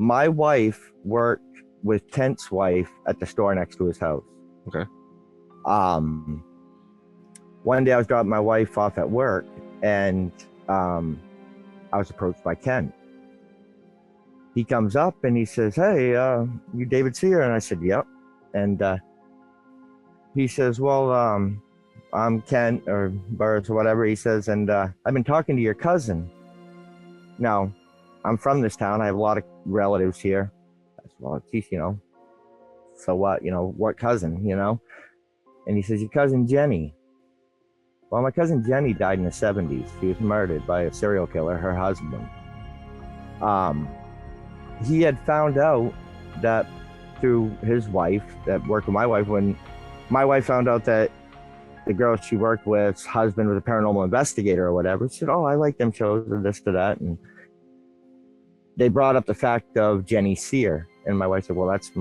my wife worked with Kent's wife at the store next to his house. Okay. One day I was dropping my wife off at work, and I was approached by Kent. He comes up and he says, "Hey, you David Cyr?" And I said, "Yep." And he says, "Well, I'm Kent or Burris or whatever." He says, "And I've been talking to your cousin." Now, I'm from this town. I have a lot of relatives here. Well, geez, so what? What cousin? And he says, "Your cousin Jenny." Well, my cousin Jenny died in the 70s. She was murdered by a serial killer, her husband. He had found out that through his wife that worked with my wife, when my wife found out that the girl she worked with's husband was a paranormal investigator or whatever, she said, "Oh, I like them shows or this to that." And they brought up the fact of Jenny Cyr. And my wife said, "Well, that's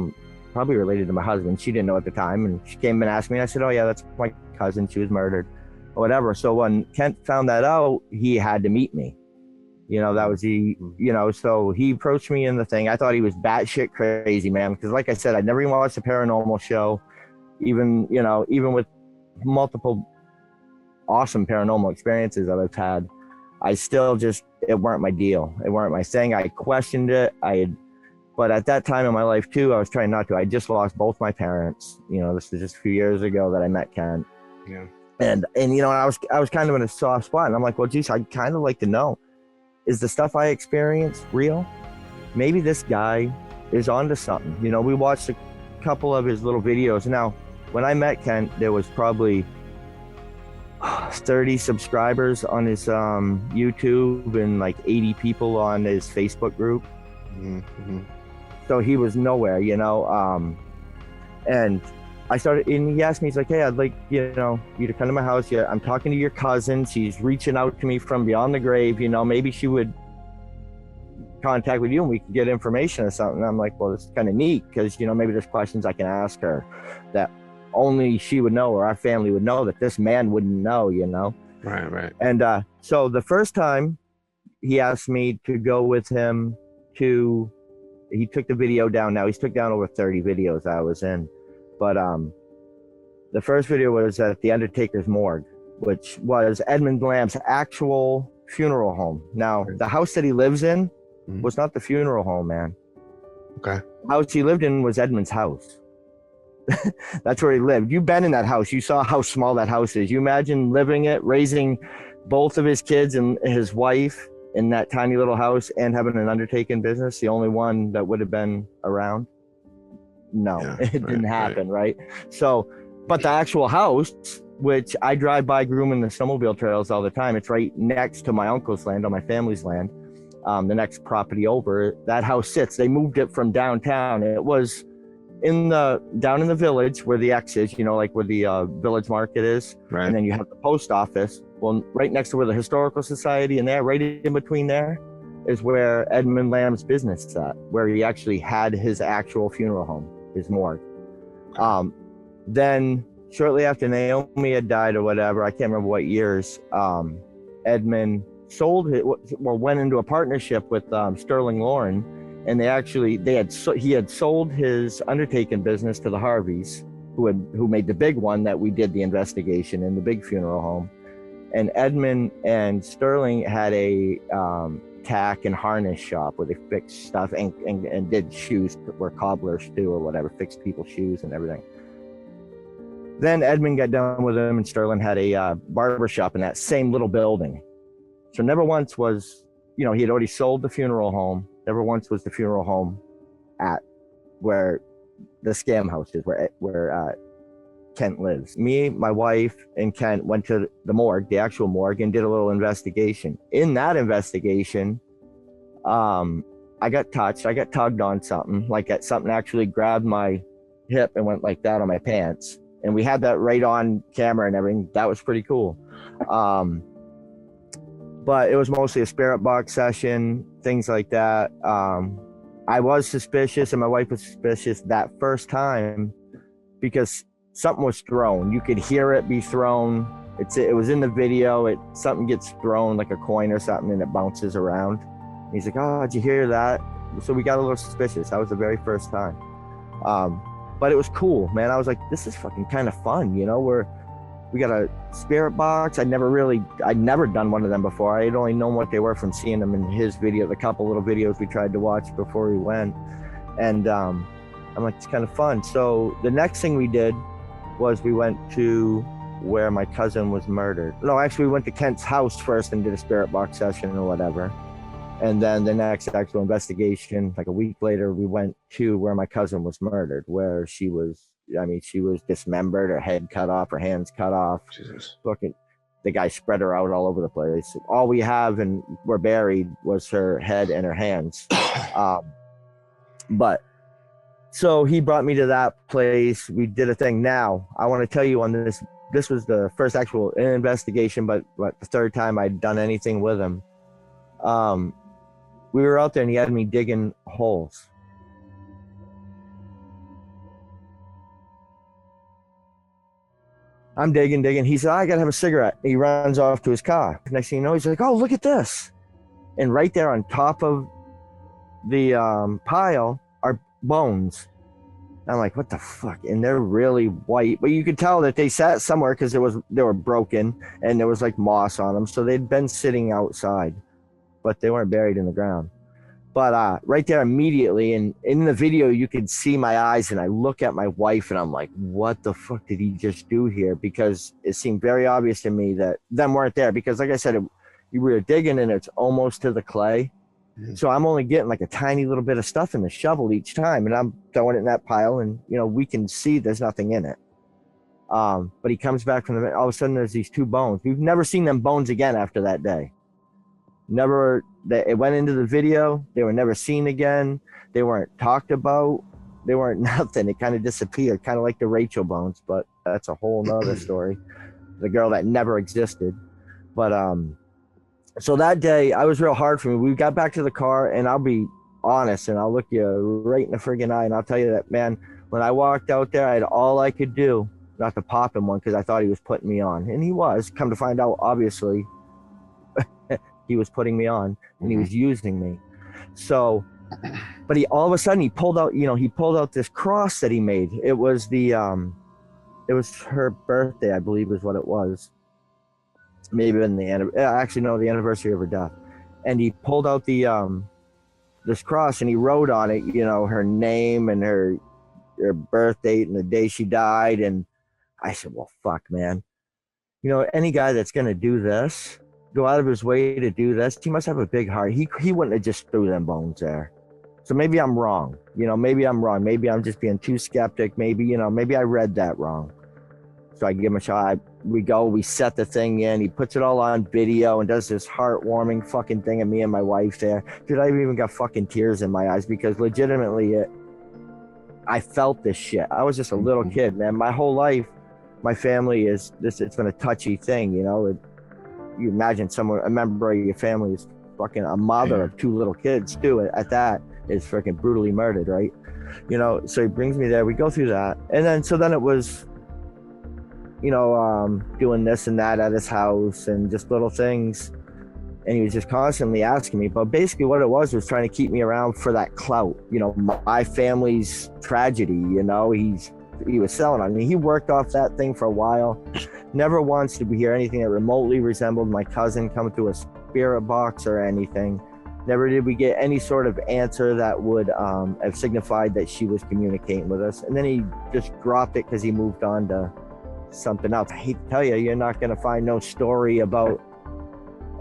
probably related to my husband." She didn't know at the time. And she came and asked me. And I said, "Oh, yeah, that's my cousin. She was murdered," or whatever. So when Kent found that out, he had to meet me. That was so he approached me in the thing. I thought he was batshit crazy, man. Because like I said, I'd never even watched a paranormal show. Even with multiple awesome paranormal experiences that I've had, I still it weren't my deal. It weren't my thing. I questioned it. But at that time in my life too, I was trying not to. I just lost both my parents. This was just a few years ago that I met Kent. Yeah. And I was kind of in a soft spot. And I'm like, well, geez, I'd kind of like to know, is the stuff I experienced real? Maybe this guy is onto something. We watched a couple of his little videos. Now, when I met Kent, there was probably 30 subscribers on his YouTube and like 80 people on his Facebook group. Mm-hmm. So he was nowhere, and I started, and he asked me, he's like, "Hey, I'd like, you to come to my house. Yeah, I'm talking to your cousin. She's reaching out to me from beyond the grave. Maybe she would contact with you and we could get information or something." And I'm like, "Well, it's kind of neat because, maybe there's questions I can ask her that only she would know or our family would know that this man wouldn't know, Right. And so the first time he asked me to go with him he took the video down. Now he's took down over 30 videos I was in. But the first video was at the Undertaker's morgue, which was Edmund Lamb's actual funeral home. Now, the house that he lives in was not the funeral home, man. Okay. The house he lived in was Edmund's house. That's where he lived. You've been in that house. You saw how small that house is. You imagine living it, raising both of his kids and his wife in that tiny little house and having an undertaking business, the only one that would have been around? No, it didn't happen, right? So, but the actual house, which I drive by grooming the snowmobile trails all the time, it's right next to my uncle's land, on my family's land, the next property over. That house sits. They moved it from downtown. It was down in the village where the X is, like where the village market is. Right. And then you have the post office. Well, right next to where the Historical Society and there, right in between there, is where Edmund Lamb's business is at, where he actually had his actual funeral home, his morgue. Then shortly after Naomi had died or whatever, I can't remember what years, Edmund went into a partnership with Sterling Lauren, and he had sold his undertaking business to the Harveys, who made the big one that we did the investigation in, the big funeral home. And Edmund and Sterling had a tack and harness shop where they fixed stuff and did shoes, where cobblers do or whatever, fixed people's shoes and everything. Then Edmund got done with him, and Sterling had a barber shop in that same little building. So never once was, he had already sold the funeral home. Never once was the funeral home at where the scam house is, where Kent lives. Me, my wife, and Kent went to the morgue, the actual morgue, and did a little investigation. In that investigation, I got touched. I got tugged on something, something actually grabbed my hip and went like that on my pants. And we had that right on camera and everything. That was pretty cool. But it was mostly a spirit box session, things like that. I was suspicious, and my wife was suspicious that first time because something was thrown. You could hear it be thrown. It was in the video. Something gets thrown like a coin or something, and it bounces around. And he's like, "Oh, did you hear that?" So we got a little suspicious. That was the very first time. But it was cool, man. I was like, this is fucking kind of fun, you know. We got a spirit box. I'd never done one of them before. I had only known what they were from seeing them in his video, the couple little videos we tried to watch before we went. And I'm like, it's kind of fun. So the next thing we did was we went to where my cousin was murdered. No, actually we went to Kent's house first and did a spirit box session or whatever. And then the next actual investigation, like a week later, we went to where my cousin was murdered, where she was dismembered, her head cut off, her hands cut off. Jesus. Fucking, the guy spread her out all over the place. All we have and were buried was her head and her hands. But so he brought me to that place. We did a thing. Now, I want to tell you on this. This was the first actual investigation, but the third time I'd done anything with him. We were out there and he had me digging holes. I'm digging. He said, I gotta have a cigarette. He runs off to his car. Next thing you know, he's like, oh, look at this. And right there on top of the pile are bones. I'm like, what the fuck? And they're really white, but you could tell that they sat somewhere because they were broken and there was like moss on them. So they'd been sitting outside, but they weren't buried in the ground. But right there immediately, and in the video, you could see my eyes, and I look at my wife and I'm like, what the fuck did he just do here? Because it seemed very obvious to me that them weren't there, because like I said, we were digging and it's almost to the clay. So I'm only getting like a tiny little bit of stuff in the shovel each time, and I'm throwing it in that pile, and you know, we can see there's nothing in it. But he comes back from all of a sudden there's these two bones. We've never seen them bones again after that day. Never. It went into the video. They were never seen again. They weren't talked about. They weren't nothing. It kind of disappeared, kind of like the Rachel bones, but that's a whole nother story. The girl that never existed. But so that day, I was real hard for me. We got back to the car, and I'll be honest, and I'll look you right in the friggin' eye, and I'll tell you that, man, when I walked out there, I had all I could do not to pop him one, because I thought he was putting me on. And he was. Come to find out, obviously, he was putting me on, and he was using me. So, but he all of a sudden, he pulled out this cross that he made. It was it was her birthday, I believe is what it was. Maybe in the anniversary of her death. And he pulled out this cross, and he wrote on it, you know, her name and her birth date and the day she died. And I said, well, fuck, man. You know, any guy that's going to do this, go out of his way to do this, he must have a big heart. He wouldn't have just threw them bones there. So maybe I'm wrong. You know, maybe I'm wrong. Maybe I'm just being too skeptic. Maybe, you know, maybe I read that wrong. So I give him a shot. We set the thing in. He puts it all on video and does this heartwarming fucking thing of me and my wife there. Dude, I even got fucking tears in my eyes, because legitimately I felt this shit. I was just a little kid, man. My whole life, my family is this. It's been a touchy thing, you know. You imagine a member of your family is fucking a mother of two little kids too. At that is freaking brutally murdered, right? You know. So he brings me there. We go through that, and then it was, you know, doing this and that at his house and just little things. And he was just constantly asking me, but basically what it was trying to keep me around for that clout, you know, my family's tragedy, you know. He was selling on me. He worked off that thing for a while. Never once did we hear anything that remotely resembled my cousin coming through a spirit box or anything. Never did we get any sort of answer that would have signified that she was communicating with us. And then he just dropped it because he moved on to something else. I hate to tell you, you're not going to find no story about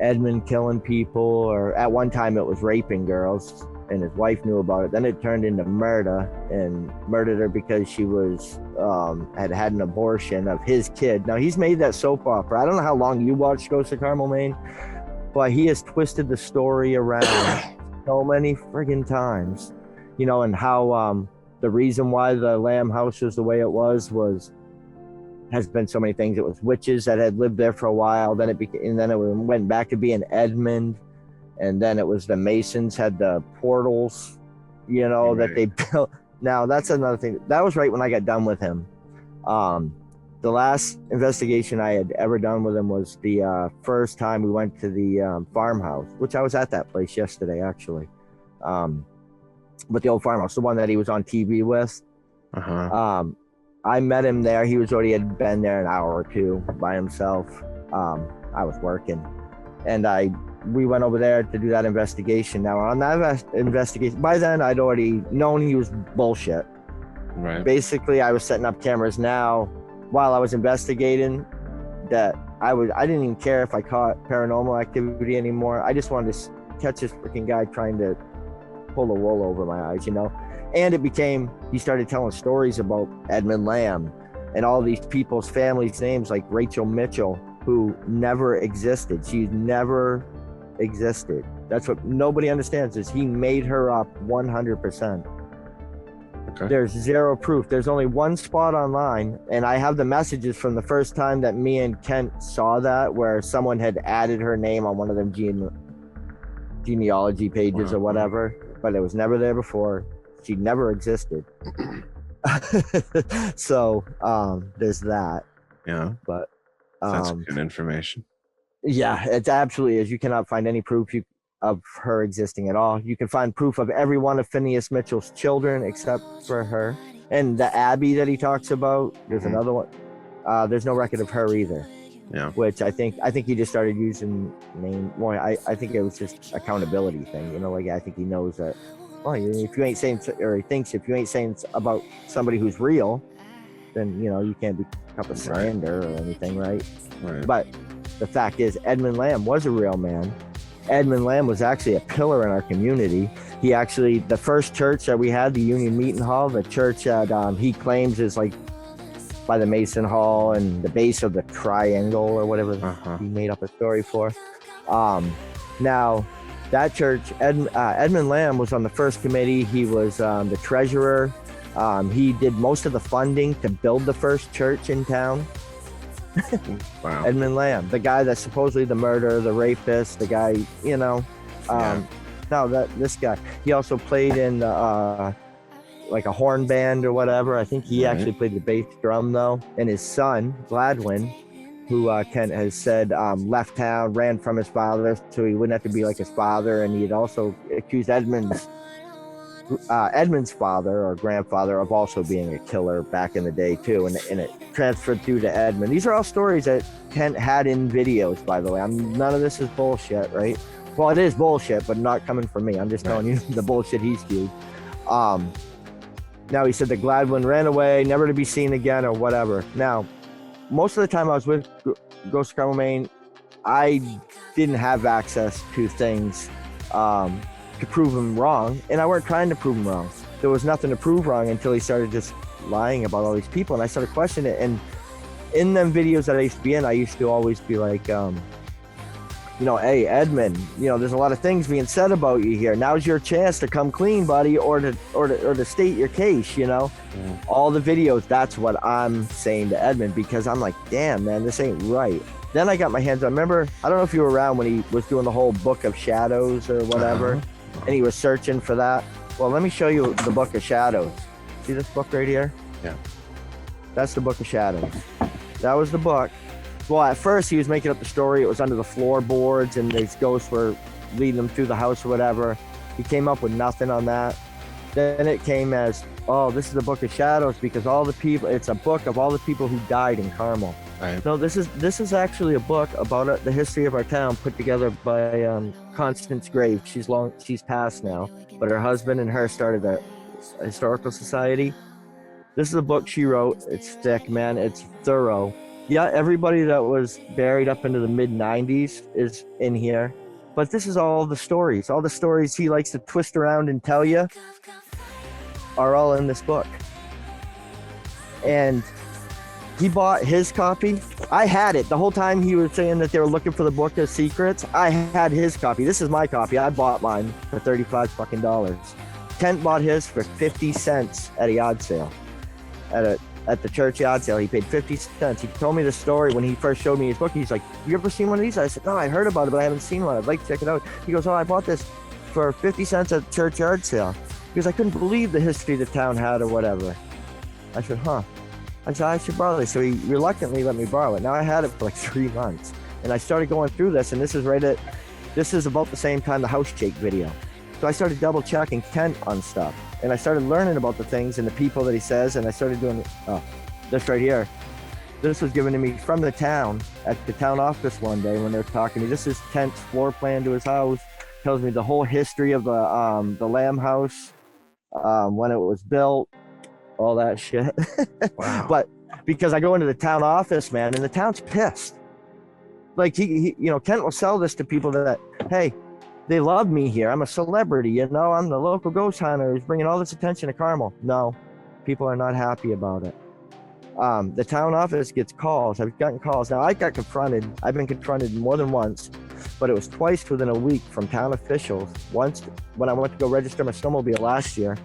Edmund killing people, or at one time it was raping girls and his wife knew about it. Then it turned into murder, and murdered her because she was had an abortion of his kid. Now he's made that soap opera. I don't know how long you watched Ghosts of Carmel Maine, but he has twisted the story around so many friggin' times, you know, and how the reason why the Lamb house was the way it has been so many things. It was witches that had lived there for a while. Then it went back to being Edmund, and then it was the Masons had the portals, you know, that they built. Now that's another thing. That was right when I got done with him. The last investigation I had ever done with him was the first time we went to the farmhouse, which I was at that place yesterday, actually. but the old farmhouse, the one that he was on TV with. I met him there. He had been there an hour or two by himself. I was working, and we went over there to do that investigation. Now on that investigation, by then I'd already known he was bullshit. Right. Basically, I was setting up cameras now while I was investigating. That I didn't even care if I caught paranormal activity anymore. I just wanted to catch this freaking guy trying to pull the wool over my eyes, you know. And he started telling stories about Edmund Lamb and all these people's families' names, like Rachel Mitchell, who never existed. She never existed. That's what nobody understands, is he made her up 100%. Okay. There's zero proof. There's only one spot online, and I have the messages from the first time that me and Kent saw that, where someone had added her name on one of them genealogy pages or whatever, but it was never there before. She never existed. So there's that. Yeah. But that's good information. Yeah, it absolutely is. You cannot find any proof of her existing at all. You can find proof of every one of Phineas Mitchell's children except for her. And the Abbey that he talks about, there's another one. There's no record of her either. Yeah. Which I think he just started using name more. I think it was just accountability thing. You know, like I think he knows that. Well, if you ain't saying, or he thinks if you ain't saying about somebody who's real, then you know you can't be up a slander or anything, right? Right. But the fact is, Edmund Lamb was a real man. Edmund Lamb was actually a pillar in our community. He actually, the first church that we had, the Union Meeting Hall, the church that he claims is like by the Mason Hall and the base of the triangle or whatever he made up a story for. Now, that church, Edmund Lamb was on the first committee. He was the treasurer. He did most of the funding to build the first church in town. Wow. Edmund Lamb, the guy that's supposedly the murderer, the rapist, the guy, you know. This guy, he also played in like a horn band or whatever. I think he actually played the bass drum though. And his son, Gladwin, who Kent has said left town, ran from his father so he wouldn't have to be like his father. And he had also accused Edmund's father or grandfather of also being a killer back in the day too, and it transferred through to Edmund. These are all stories that Kent had in videos, by the way. None of this is bullshit, right? Well, it is bullshit, but not coming from me. I'm just telling you the bullshit he's spewed. Now he said that Gladwin ran away, never to be seen again or whatever. Now, most of the time I was with Ghosts of Carmel Maine, I didn't have access to things to prove him wrong, and I weren't trying to prove him wrong. There was nothing to prove wrong until he started just lying about all these people, and I started questioning it. And in them videos that I used to be in, I used to always be like, you know, hey Edmund, you know, there's a lot of things being said about you here. Now's your chance to come clean, buddy, or to state your case. You know, all the videos. That's what I'm saying to Edmund, because I'm like, damn man, this ain't right. Then I got my hands on. Remember, I don't know if you were around when he was doing the whole Book of Shadows or whatever, and he was searching for that. Well, let me show you the Book of Shadows. See this book right here? Yeah. That's the Book of Shadows. That was the book. Well, at first he was making up the story. It was under the floorboards and these ghosts were leading him through the house or whatever. He came up with nothing on that. Then it came as, oh, this is the Book of Shadows because all the people, it's a book of all the people who died in Carmel. Right. No, this is actually a book about the history of our town put together by Constance Graves. She's passed now, but her husband and her started a historical society. This is a book she wrote. It's thick, man. It's thorough. Yeah, everybody that was buried up into the mid-90s is in here. But this is all the stories. All the stories he likes to twist around and tell you are all in this book. And he bought his copy. I had it. The whole time he was saying that they were looking for the Book of Secrets, I had his copy. This is my copy. I bought mine for $35 fucking. Kent bought his for 50 cents at a yard sale. At the church yard sale, he paid 50 cents. He told me the story when he first showed me his book. He's like, you ever seen one of these? I said, no, I heard about it, but I haven't seen one. I'd like to check it out. He goes, oh, I bought this for 50 cents at church yard sale. Because I couldn't believe the history the town had or whatever. I said, huh. I said, I should borrow this. So he reluctantly let me borrow it. Now I had it for like 3 months. And I started going through this, and this is about the same time the House Shake video. So I started double checking Kent on stuff, and I started learning about the things and the people that he says, and I started doing this right here. This was given to me from the town at the town office one day when they were talking to me. This is Kent's floor plan to his house. Tells me the whole history of the Lamb house, when it was built, all that shit. Wow. But because I go into the town office, man, and the town's pissed. Like he Kent will sell this to people that, hey, they love me here. I'm a celebrity, I'm the local ghost hunter who's bringing all this attention to Carmel. No, people are not happy about it. The town office gets calls. I've gotten calls. Now, I've been confronted more than once, but it was twice within a week from town officials. Once, when I went to go register my snowmobile last year,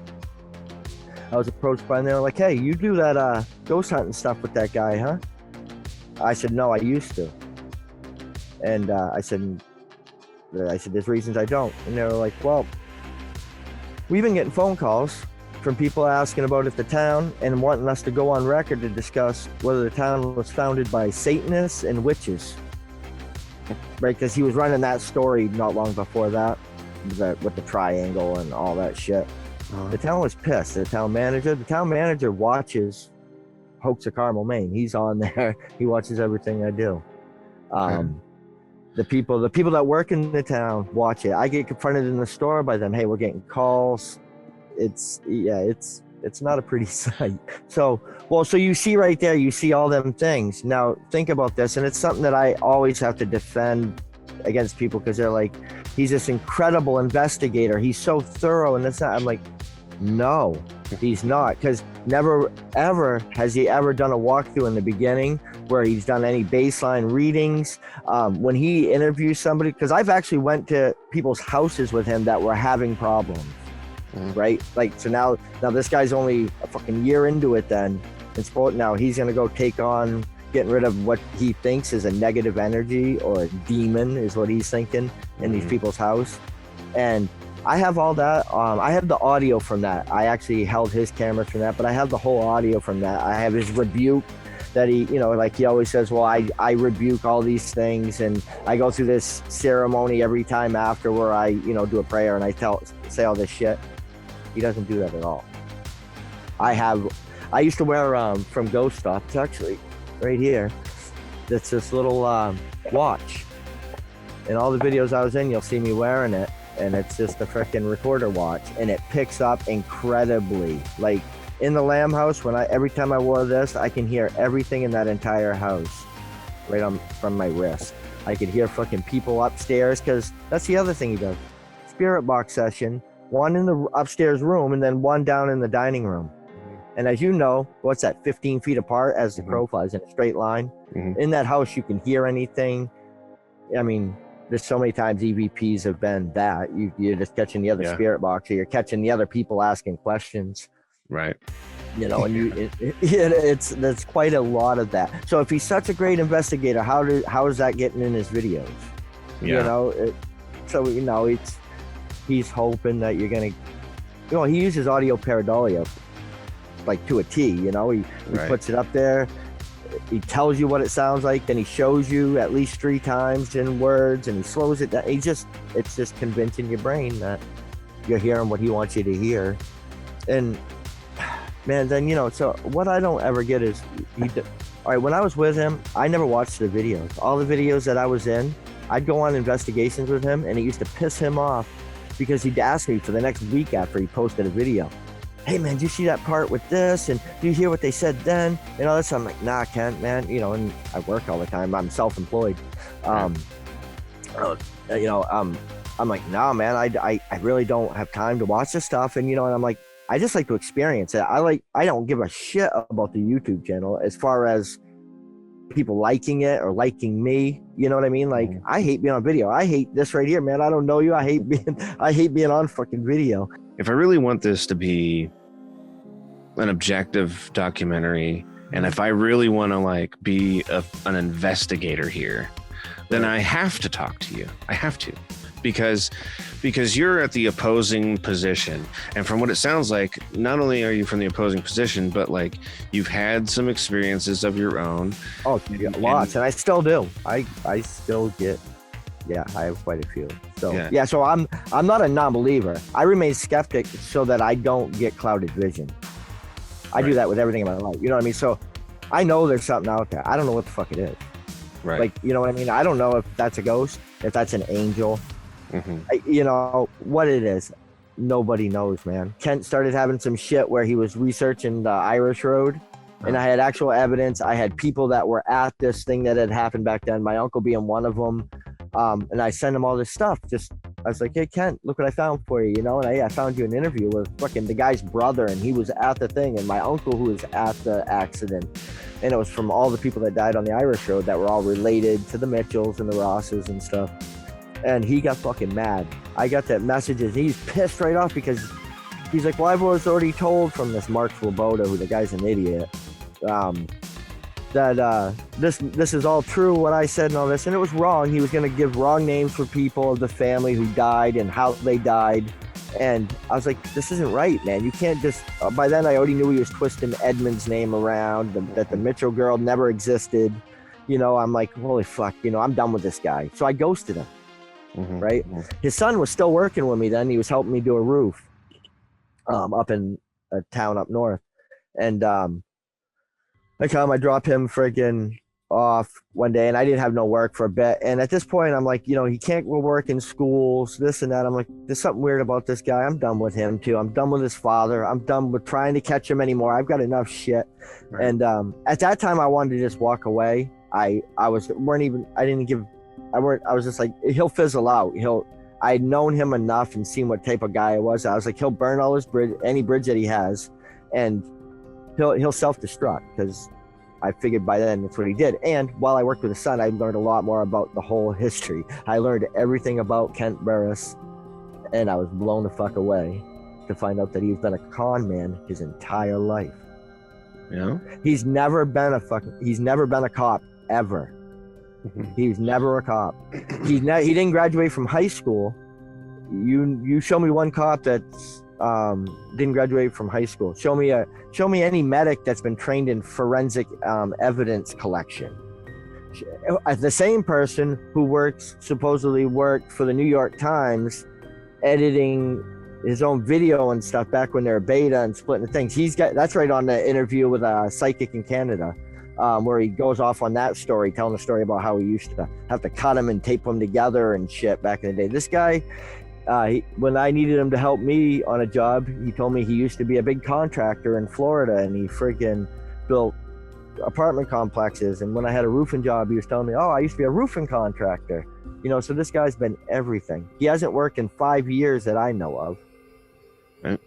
I was approached by them. They were like, hey, you do that ghost hunting stuff with that guy, huh? I said, no, I used to. And I said, there's reasons I don't. And they were like, well, we've been getting phone calls from people asking about if the town and wanting us to go on record to discuss whether the town was founded by Satanists and witches. Right, because he was running that story not long before that, with the triangle and all that shit. The town was pissed. The town manager watches Ghosts of Carmel Maine. He's on there. He watches everything I do. The people that work in the town watch it. I get confronted in the store by them. Hey, we're getting calls. It's not a pretty sight. So you see right there, you see all them things. Now think about this, and it's something that I always have to defend against people, because they're like, he's this incredible investigator, he's so thorough, and that's not. I'm like, no, he's not, because never ever has he ever done a walkthrough in the beginning where he's done any baseline readings. When he interviews somebody, because I've actually went to people's houses with him that were having problems. Right, like, so now this guy's only a fucking year into it then, and now he's gonna go take on getting rid of what he thinks is a negative energy or a demon, is what he's thinking, in these people's house. And I have all that. I have the audio from that. I actually held his cameras from that, but I have the whole audio from that. I have his rebuke that he, like he always says, well, I rebuke all these things, and I go through this ceremony every time after where I, do a prayer and I say all this shit. He doesn't do that at all. I used to wear from Ghost Stop, it's actually right here. It's this little watch. In all the videos I was in, you'll see me wearing it, and it's just a freaking recorder watch, and it picks up incredibly. Like in the Lamb house, every time I wore this, I can hear everything in that entire house right from my wrist. I could hear fucking people upstairs, because that's the other thing he does. Spirit box session. One in the upstairs room and then one down in the dining room. And as you know, what's that, 15 feet apart as the crow flies in a straight line? In that house, you can hear anything. I mean, there's so many times EVPs have been that. You're just catching the other spirit box, or you're catching the other people asking questions. Right. And that's quite a lot of that. So if he's such a great investigator, how is that getting in his videos? Yeah. He's hoping that you're going to, he uses audio pareidolia like to a T, he puts it up there. He tells you what it sounds like, then he shows you at least 3 times in words, and he slows it down. It's just convincing your brain that you're hearing what he wants you to hear. And man, then, so what I don't ever get is, all right, when I was with him, I never watched the videos. All the videos that I was in, I'd go on investigations with him, and it used to piss him off, because he'd ask me for the next week after he posted a video, hey man, did you see that part with this? And do you hear what they said then? And all this. I'm like, nah, Kent, man. And I work all the time. I'm self-employed. I'm like, nah, man, I really don't have time to watch this stuff. And, and I'm like, I just like to experience it. I don't give a shit about the YouTube channel as far as people liking it or liking me, you know what I mean? Like, I hate being on video. I hate this right here, man. I don't know you. I hate being on fucking video. If I really want this to be an objective documentary, and if I really want to be an investigator here, then I have to talk to you. I have to, because you're at the opposing position, and from what it sounds like, not only are you from the opposing position, but you've had some experiences of your own. Oh, lots, and I still do. I still get Yeah, I have quite a few. So Yeah. so I'm not a non-believer. I remain skeptic so that I don't get clouded vision. I do Right. that with everything in my life. You know what I mean? So I know there's something out there. I don't know what the fuck it is. Right. Like, you know what I mean? I don't know if that's a ghost, if that's an angel, Hmm. you know, what it is. Nobody knows, man. Kent started having some shit where he was researching the Irish Road, and I had actual evidence. I had people that were at this thing that had happened back then, my uncle being one of them. And I sent him all this stuff. I was like, hey, Kent, look what I found for you, you know? And I found you an interview with fucking the guy's brother, and he was at the thing, and my uncle who was at the accident. And it was from all the people that died on the Irish Road that were all related to the Mitchells and the Rosses and stuff. And he got fucking mad. I got that message, and he's pissed right off because he's like, well, I was already told from this Mark Swoboda, who the guy's an idiot, that this is all true, what I said and all this, and it was wrong. He was going to give wrong names for people of the family who died and how they died. And I was like, this isn't right, man. You can't just, by then I already knew he was twisting Edmund's name around, that the Mitchell girl never existed. You know, I'm like, holy fuck, you know, I'm done with this guy. So I ghosted him, right? His son was still working with me then. He was helping me do a roof up in a town up north. And I drop him friggin' off one day, and I didn't have no work for a bit. And at this point, I'm like, you know, he can't go work in schools, this and that. I'm like, there's something weird about this guy. I'm done with him too. I'm done with his father. I'm done with trying to catch him anymore. I've got enough shit. Right. And at that time, I wanted to just walk away. I was just like, he'll fizzle out. I'd known him enough and seen what type of guy I was. I was like, he'll burn all his any bridge that he has, and he'll self-destruct, because I figured by then that's what he did. And while I worked with his son, I learned a lot more about the whole history. I learned everything about Kent Burris, and I was blown the fuck away to find out that he's been a con man his entire life. Yeah. He's never been a cop ever. He was never a cop. He didn't graduate from high school. You show me one cop that's didn't graduate from high school. Show me any medic that's been trained in forensic evidence collection. The same person who supposedly worked for the New York Times, editing his own video and stuff back when they were beta and splitting the things. That's right on the interview with a psychic in Canada, where he goes off on that story, telling the story about how he used to have to cut him and tape them together and shit back in the day. This guy, when I needed him to help me on a job, he told me he used to be a big contractor in Florida, and he freaking built apartment complexes. And when I had a roofing job, he was telling me, oh, I used to be a roofing contractor. You know, so this guy's been everything. He hasn't worked in 5 years that I know of. Right.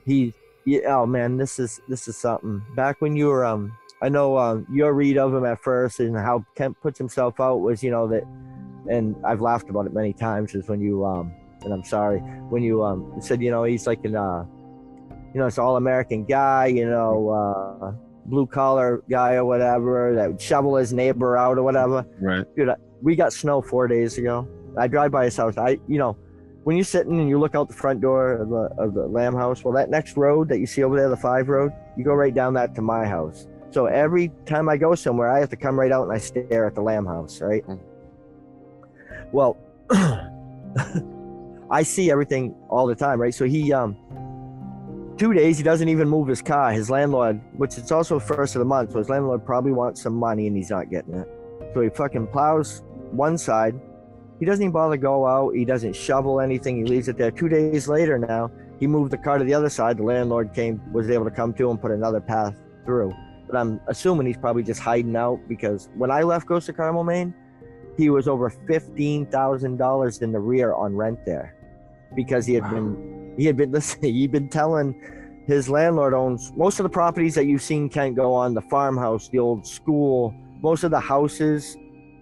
Oh man, this is something. Back when you were, I know your read of him at first and how Kent puts himself out was, you know, that, and I've laughed about it many times, is when you, and I'm sorry, when you said, you know, he's like an, you know, it's all-American guy, you know, blue-collar guy or whatever, that would shovel his neighbor out or whatever. Right. Dude, we got snow 4 days ago. I drive by his house. You know, when you're sitting and you look out the front door of the Lamb house, well, that next road that you see over there, the 5 road, you go right down that to my house. So every time I go somewhere, I have to come right out and I stare at the Lamb house, right? Well, I see everything all the time, right? So he, 2 days, he doesn't even move his car. His landlord, which it's also first of the month, so his landlord probably wants some money and he's not getting it. So he fucking plows one side. He doesn't even bother to go out. He doesn't shovel anything. He leaves it there. 2 days later now, he moved the car to the other side. The landlord was able to come to and put another path through. But I'm assuming he's probably just hiding out, because when I left Ghosts of Carmel, Maine, he was over $15,000 in the rear on rent there, because he'd been telling his landlord owns most of the properties that you've seen Kent go on, the farmhouse, the old school, most of the houses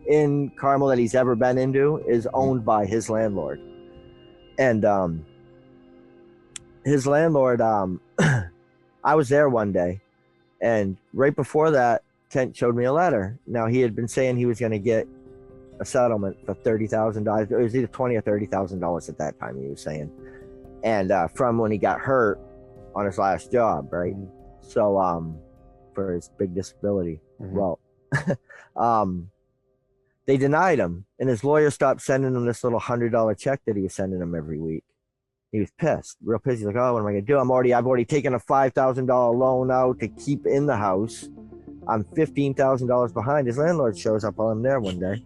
in Carmel that he's ever been into is owned by his landlord. And his landlord, I was there one day, and right before that, Kent showed me a letter. Now, he had been saying he was going to get a settlement for $30,000. It was either $20,000 or $30,000 at that time, he was saying. And from when he got hurt on his last job, right? So for his big disability. Well, They denied him, and his lawyer stopped sending him this little $100 check that he was sending him every week. He was pissed, real pissed. He's like, "Oh, what am I gonna do? I've already taken a $5,000 loan out to keep in the house. I'm $15,000 behind." His landlord shows up while I'm there one day,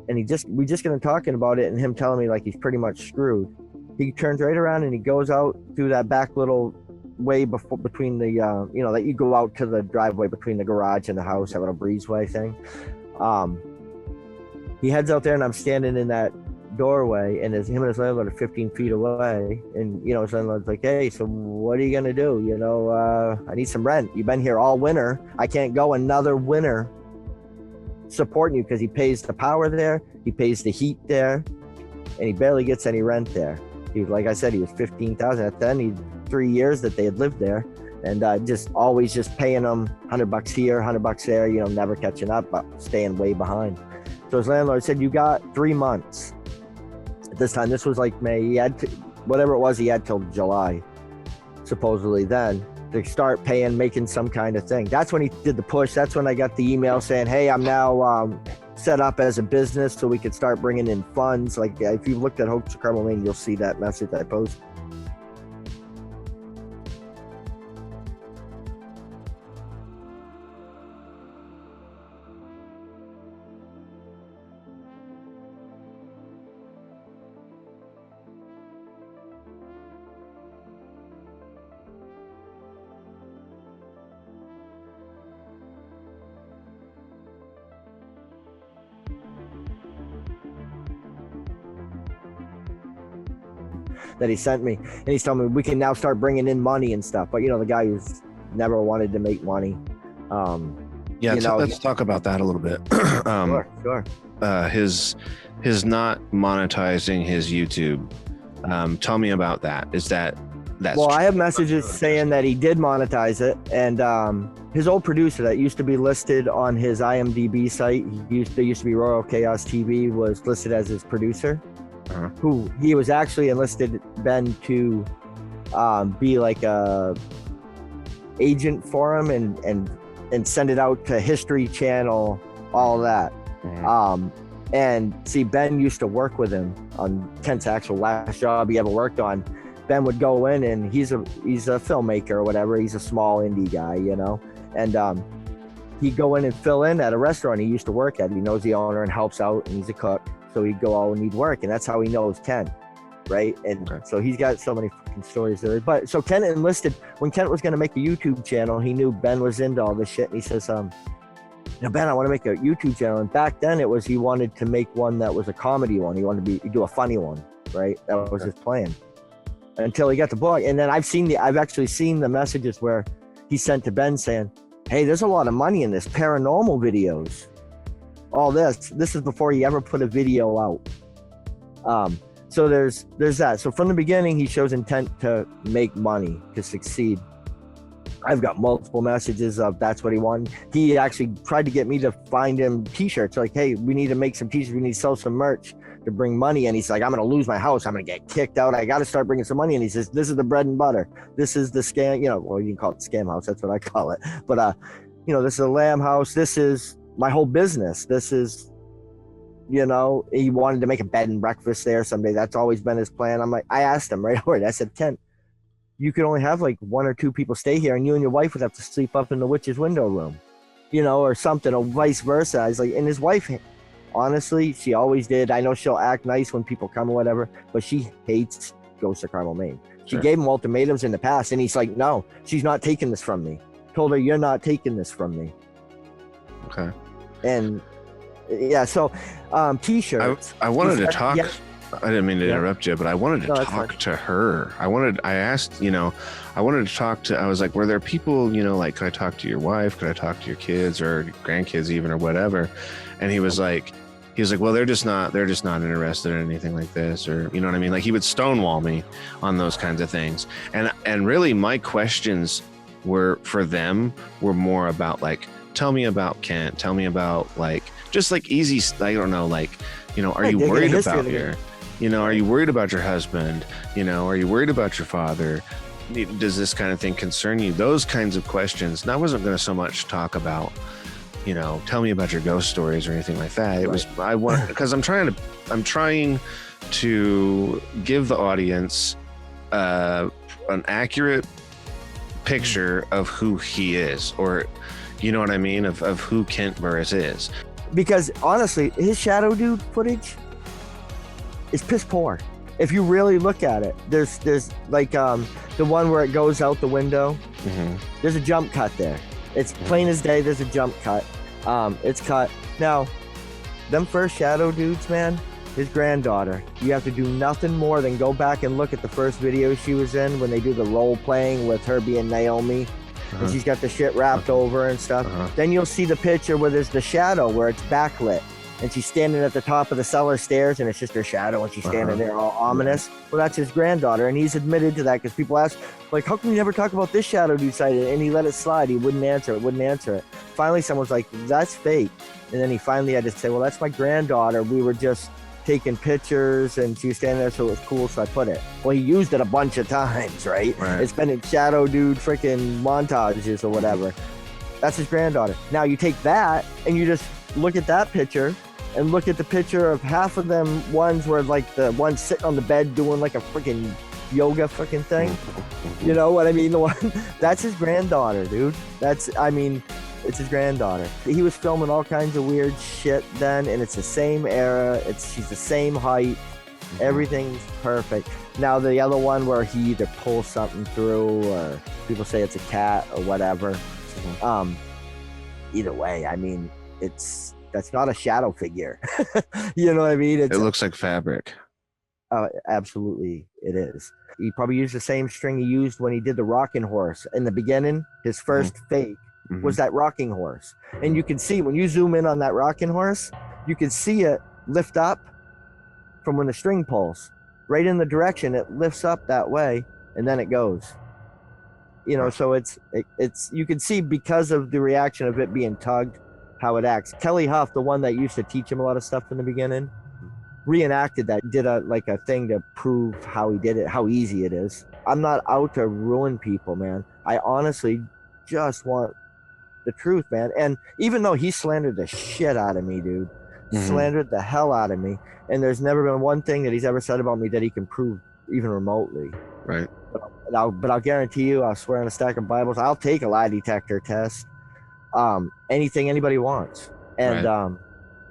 and we just got talking about it, and him telling me like he's pretty much screwed. He turns right around and he goes out through that back little way between the that you go out to the driveway between the garage and the house, that little breezeway thing. He heads out there, and I'm standing in that doorway, and him and his landlord are 15 feet away, and his landlord's like, "Hey, so what are you gonna do? I need some rent. You've been here all winter. I can't go another winter supporting you," because he pays the power there, he pays the heat there, and he barely gets any rent there. He was, like I said, he was 15,000 at the end. He 3 years that they had lived there, and just always just paying them $100 here, $100 there, never catching up, but staying way behind. So his landlord said, "You got 3 months." At this time, this was like May. He had whatever it was, he had till July, supposedly then, to start paying, making some kind of thing. That's when he did the push. That's when I got the email saying, "Hey, I'm now set up as a business so we could start bringing in funds." Like if you looked at Ghosts of Carmel Maine, you'll see that message I posted. That he sent me, and he's telling me we can now start bringing in money and stuff. But the guy who's never wanted to make money. Let's talk about that a little bit. Sure. His not monetizing his YouTube. Tell me about that. That's well, I have messages saying that he did monetize it, and his old producer that used to be listed on his IMDb site, there used to be Royal Chaos TV, was listed as his producer. Who he was actually enlisted Ben to be like a agent for him and send it out to History Channel, all that. And see, Ben used to work with him on Kent's actual last job he ever worked on. Ben would go in, and he's a filmmaker or whatever. He's a small indie guy, and he'd go in and fill in at a restaurant he used to work at. He knows the owner and helps out, and he's a cook. So he'd go out and he'd work, and that's how he knows Kent, right? And so he's got so many fucking stories there. But so Kent enlisted, when Kent was going to make a YouTube channel, he knew Ben was into all this shit, and he says, Ben, I want to make a YouTube channel. And back then he wanted to make one that was a comedy one. He wanted to do a funny one, right? That was his plan. Until he got the book. And then I've actually seen the messages where he sent to Ben saying, "Hey, there's a lot of money in this, paranormal videos. All this is before he ever put a video out." So there's that. So from the beginning, he shows intent to make money, to succeed. I've got multiple messages of that's what he wanted. He actually tried to get me to find him t-shirts, like, "Hey, we need to make some t-shirts, we need to sell some merch to bring money." And he's like, "I'm gonna lose my house, I'm gonna get kicked out, I gotta start bringing some money." And he says, "This is the bread and butter, this is the scam," well, you can call it scam house, that's what I call it, but this is a lamb house, this is my whole business. This is, he wanted to make a bed and breakfast there someday. That's always been his plan. I asked him right away. I said, "Kent, you could only have like 1 or 2 people stay here, and you and your wife would have to sleep up in the witch's window room, or something, or vice versa." I was like, and his wife, honestly, she always did. I know she'll act nice when people come or whatever, but she hates Ghosts of Carmel Maine. She gave him ultimatums in the past, and he's like, "No, she's not taking this from me." Told her, "You're not taking this from me." Okay. And so t-shirts. I wanted to talk. Yeah. I didn't mean to interrupt you, but I wanted to talk to her. I wanted to talk to, I was like, were there people, like, could I talk to your wife? Could I talk to your kids or grandkids even, or whatever? And he was like, well, they're just not interested in anything like this, or, you know what I mean? Like, he would stonewall me on those kinds of things. And really my questions were more about like, tell me about Kent. Tell me about like, just like easy, I don't know, like, are you worried about are you worried about your husband? Are you worried about your father? Does this kind of thing concern you? Those kinds of questions. And I wasn't going to so much talk about you know, tell me about your ghost stories or anything like that. It was, I want, because I'm trying to give the audience an accurate picture of who he is, or, you know what I mean, of who Kent Burris is. Because honestly, his Shadow Dude footage is piss poor. If you really look at it, there's like the one where it goes out the window. Mm-hmm. There's a jump cut there. It's plain as day. There's a jump cut. It's cut. Now, them first Shadow Dudes, man, his granddaughter, you have to do nothing more than go back and look at the first video she was in when they do the role playing with her being Naomi. And she's got the shit wrapped over and stuff. Then you'll see the picture where there's the shadow where it's backlit. And she's standing at the top of the cellar stairs, and it's just her shadow, and she's standing there all ominous. Well, that's his granddaughter, and he's admitted to that because people ask, like, how come you never talk about this Shadow Dude sighting? And he let it slide. He wouldn't answer it. Finally, someone's like, that's fake. And then he finally had to say, well, that's my granddaughter. We were just taking pictures, and she was standing there, so it was cool, so I put it. Well, he used it a bunch of times, right? It's been in Shadow Dude freaking montages or whatever. That's his granddaughter. Now, you take that, and you just look at that picture, and look at the picture of half of them ones where like the one sitting on the bed doing like a freaking yoga freaking thing. You know what I mean? The one that's his granddaughter, dude. It's his granddaughter. He was filming all kinds of weird shit then, and it's the same era. She's the same height. Everything's perfect. Now the other one where he either pulls something through, or people say it's a cat or whatever. Either way, I mean, that's not a shadow figure. You know what I mean? It looks like fabric. Absolutely, it is. He probably used the same string he used when he did the rocking horse. In the beginning, his first fake was that rocking horse. And you can see, when you zoom in on that rocking horse, you can see it lift up from when the string pulls. Right in the direction, it lifts up that way, and then it goes. You know, so it's you can see because of the reaction of it being tugged, how it acts. Kelly Huff, the one that used to teach him a lot of stuff in the beginning, reenacted that, did a thing to prove how he did it, how easy it is. I'm not out to ruin people, man. I honestly just want the truth, man. And even though he slandered the shit out of me, dude, slandered the hell out of me, and there's never been one thing that he's ever said about me that he can prove even remotely. Right. But I'll guarantee you, I'll swear on a stack of Bibles, I'll take a lie detector test. Anything anybody wants, and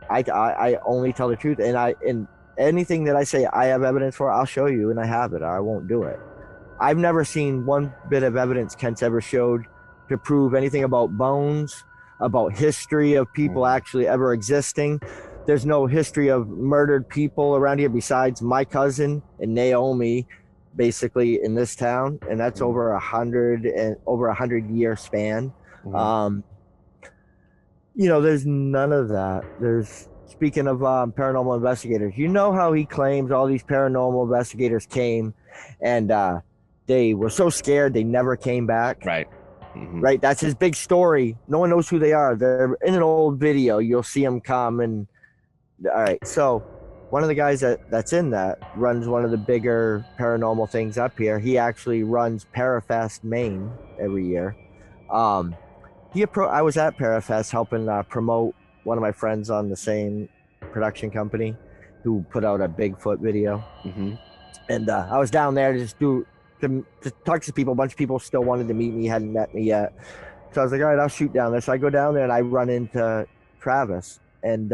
I only tell the truth, and anything that I say I have evidence for, I'll show you, and I have it, or I won't do it. I've never seen one bit of evidence Kent's ever showed to prove anything about bones, about history of people actually ever existing. There's no history of murdered people around here besides my cousin and Naomi, basically, in this town, and that's over 100-year span. You know, there's none of that. Speaking of paranormal investigators, you know how he claims all these paranormal investigators came and they were so scared they never came back. Right. Right. That's his big story. No one knows who they are. They're in an old video. You'll see them come. And all right. So one of the guys that's in that runs one of the bigger paranormal things up here. He actually runs Parafest Maine every year. I was at Parafest helping promote one of my friends on the same production company who put out a Bigfoot video. And I was down there to talk to people. A bunch of people still wanted to meet me, hadn't met me yet. So I was like, all right, I'll shoot down there. So I go down there and I run into Travis, and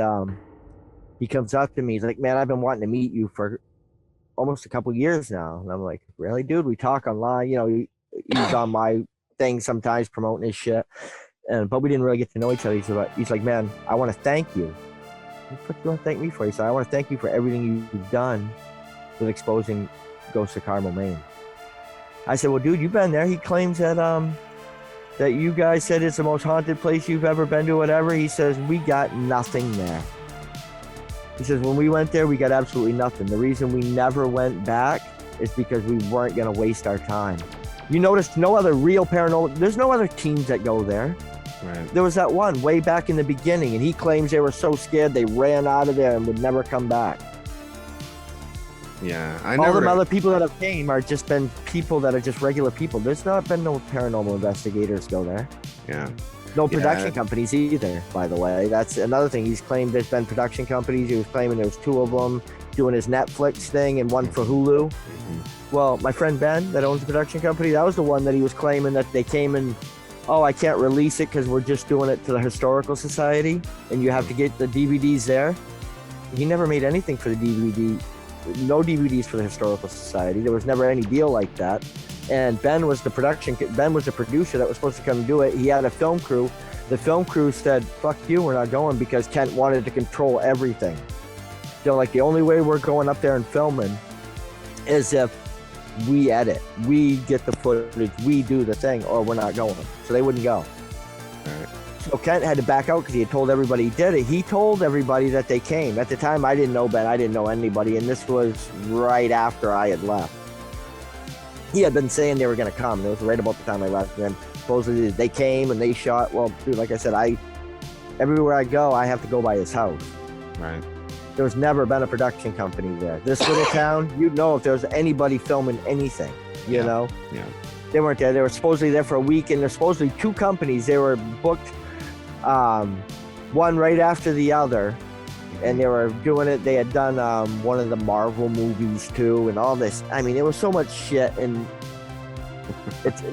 he comes up to me. He's like, man, I've been wanting to meet you for almost a couple years now. And I'm like, really, dude? We talk online. You know, he's on my thing sometimes promoting his shit. But we didn't really get to know each other. He's like, man, I want to thank you. What do you want to thank me for? He said, I want to thank you for everything you've done with exposing Ghosts of Carmel, Maine. I said, well, dude, you've been there. He claims that that you guys said it's the most haunted place you've ever been to, whatever. He says, we got nothing there. He says, when we went there, we got absolutely nothing. The reason we never went back is because we weren't going to waste our time. You notice no other real paranormal, there's no other teams that go there. Right. There was that one way back in the beginning, and he claims they were so scared they ran out of there and would never come back. Yeah, all the other people that have came are just been people that are just regular people. There's not been no paranormal investigators go there. Yeah, No production companies either, by the way. That's another thing. He's claimed there's been production companies. He was claiming there was 2 of them doing his Netflix thing and one for Hulu. Well, my friend Ben that owns the production company, that was the one that he was claiming that they came and, oh, I can't release it because we're just doing it to the Historical Society and you have to get the DVDs there. He never made anything for the DVD. No DVDs for the Historical Society. There was never any deal like that. And Ben was the producer that was supposed to come and do it. He had a film crew. The film crew said, fuck you, we're not going, because Kent wanted to control everything. So like the only way we're going up there and filming is if we edit, we get the footage, we do the thing, or we're not going. So they wouldn't go. Right. So Kent had to back out because he had told everybody he did it. He told everybody that they came. At the time, I didn't know Ben. I didn't know anybody. And this was right after I had left. He had been saying they were going to come. It was right about the time I left. And then supposedly they came and they shot. Well, dude, like I said, everywhere I go, I have to go by his house. Right. There's never been a production company there. This little town, you'd know if there was anybody filming anything, you know? Yeah. They weren't there. They were supposedly there for a week, and there's supposedly 2 companies. They were booked, one right after the other, and they were doing it. They had done one of the Marvel movies too, and all this. I mean, it was so much shit, and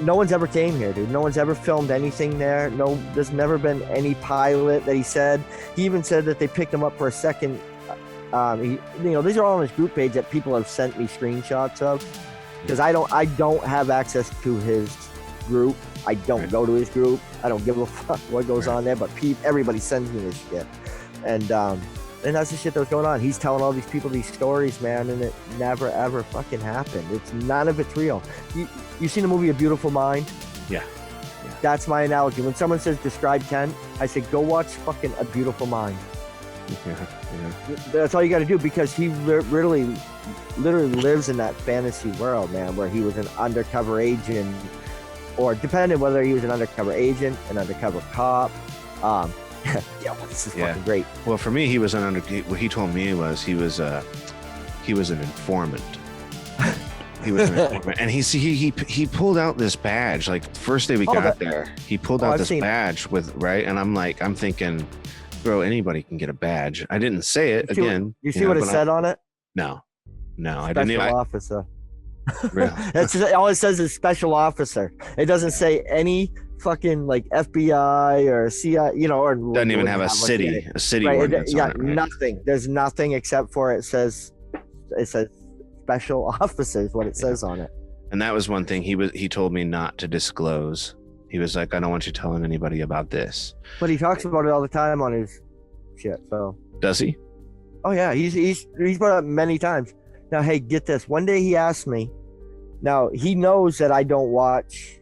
no one's ever came here, dude. No one's ever filmed anything there. No, there's never been any pilot that he said. He even said that they picked him up for a second. These are all on his group page that people have sent me screenshots of, because I don't have access to his group. I don't go to his group. I don't give a fuck what goes on there, but everybody sends me this shit. And that's the shit that was going on. He's telling all these people these stories, man, and it never ever fucking happened. None of it's real. You seen the movie A Beautiful Mind? Yeah. That's my analogy. When someone says describe Kent, I say go watch fucking A Beautiful Mind. Yeah. That's all you got to do, because he literally lives in that fantasy world, man, where he was an undercover agent, or depending whether he was an undercover agent, an undercover cop. This is fucking great. Well, for me, what he told me was he was an informant. He was an informant, and he pulled out this badge. Like the first day we got there, he pulled out this badge and I'm thinking, bro, anybody can get a badge. I didn't say it again. You see what it said on it? No, I didn't. Special officer. Really? That's all it says is special officer. It doesn't say any fucking like FBI or CIA, or doesn't even have a city right, ordinance on it, right? Nothing. There's nothing except for it says special officers, what it says on it. And that was one thing he told me not to disclose. He was like, I don't want you telling anybody about this. But he talks about it all the time on his shit. So does he? Oh yeah, he's brought it up many times. Now, hey, get this. One day he asked me. Now he knows that I don't watch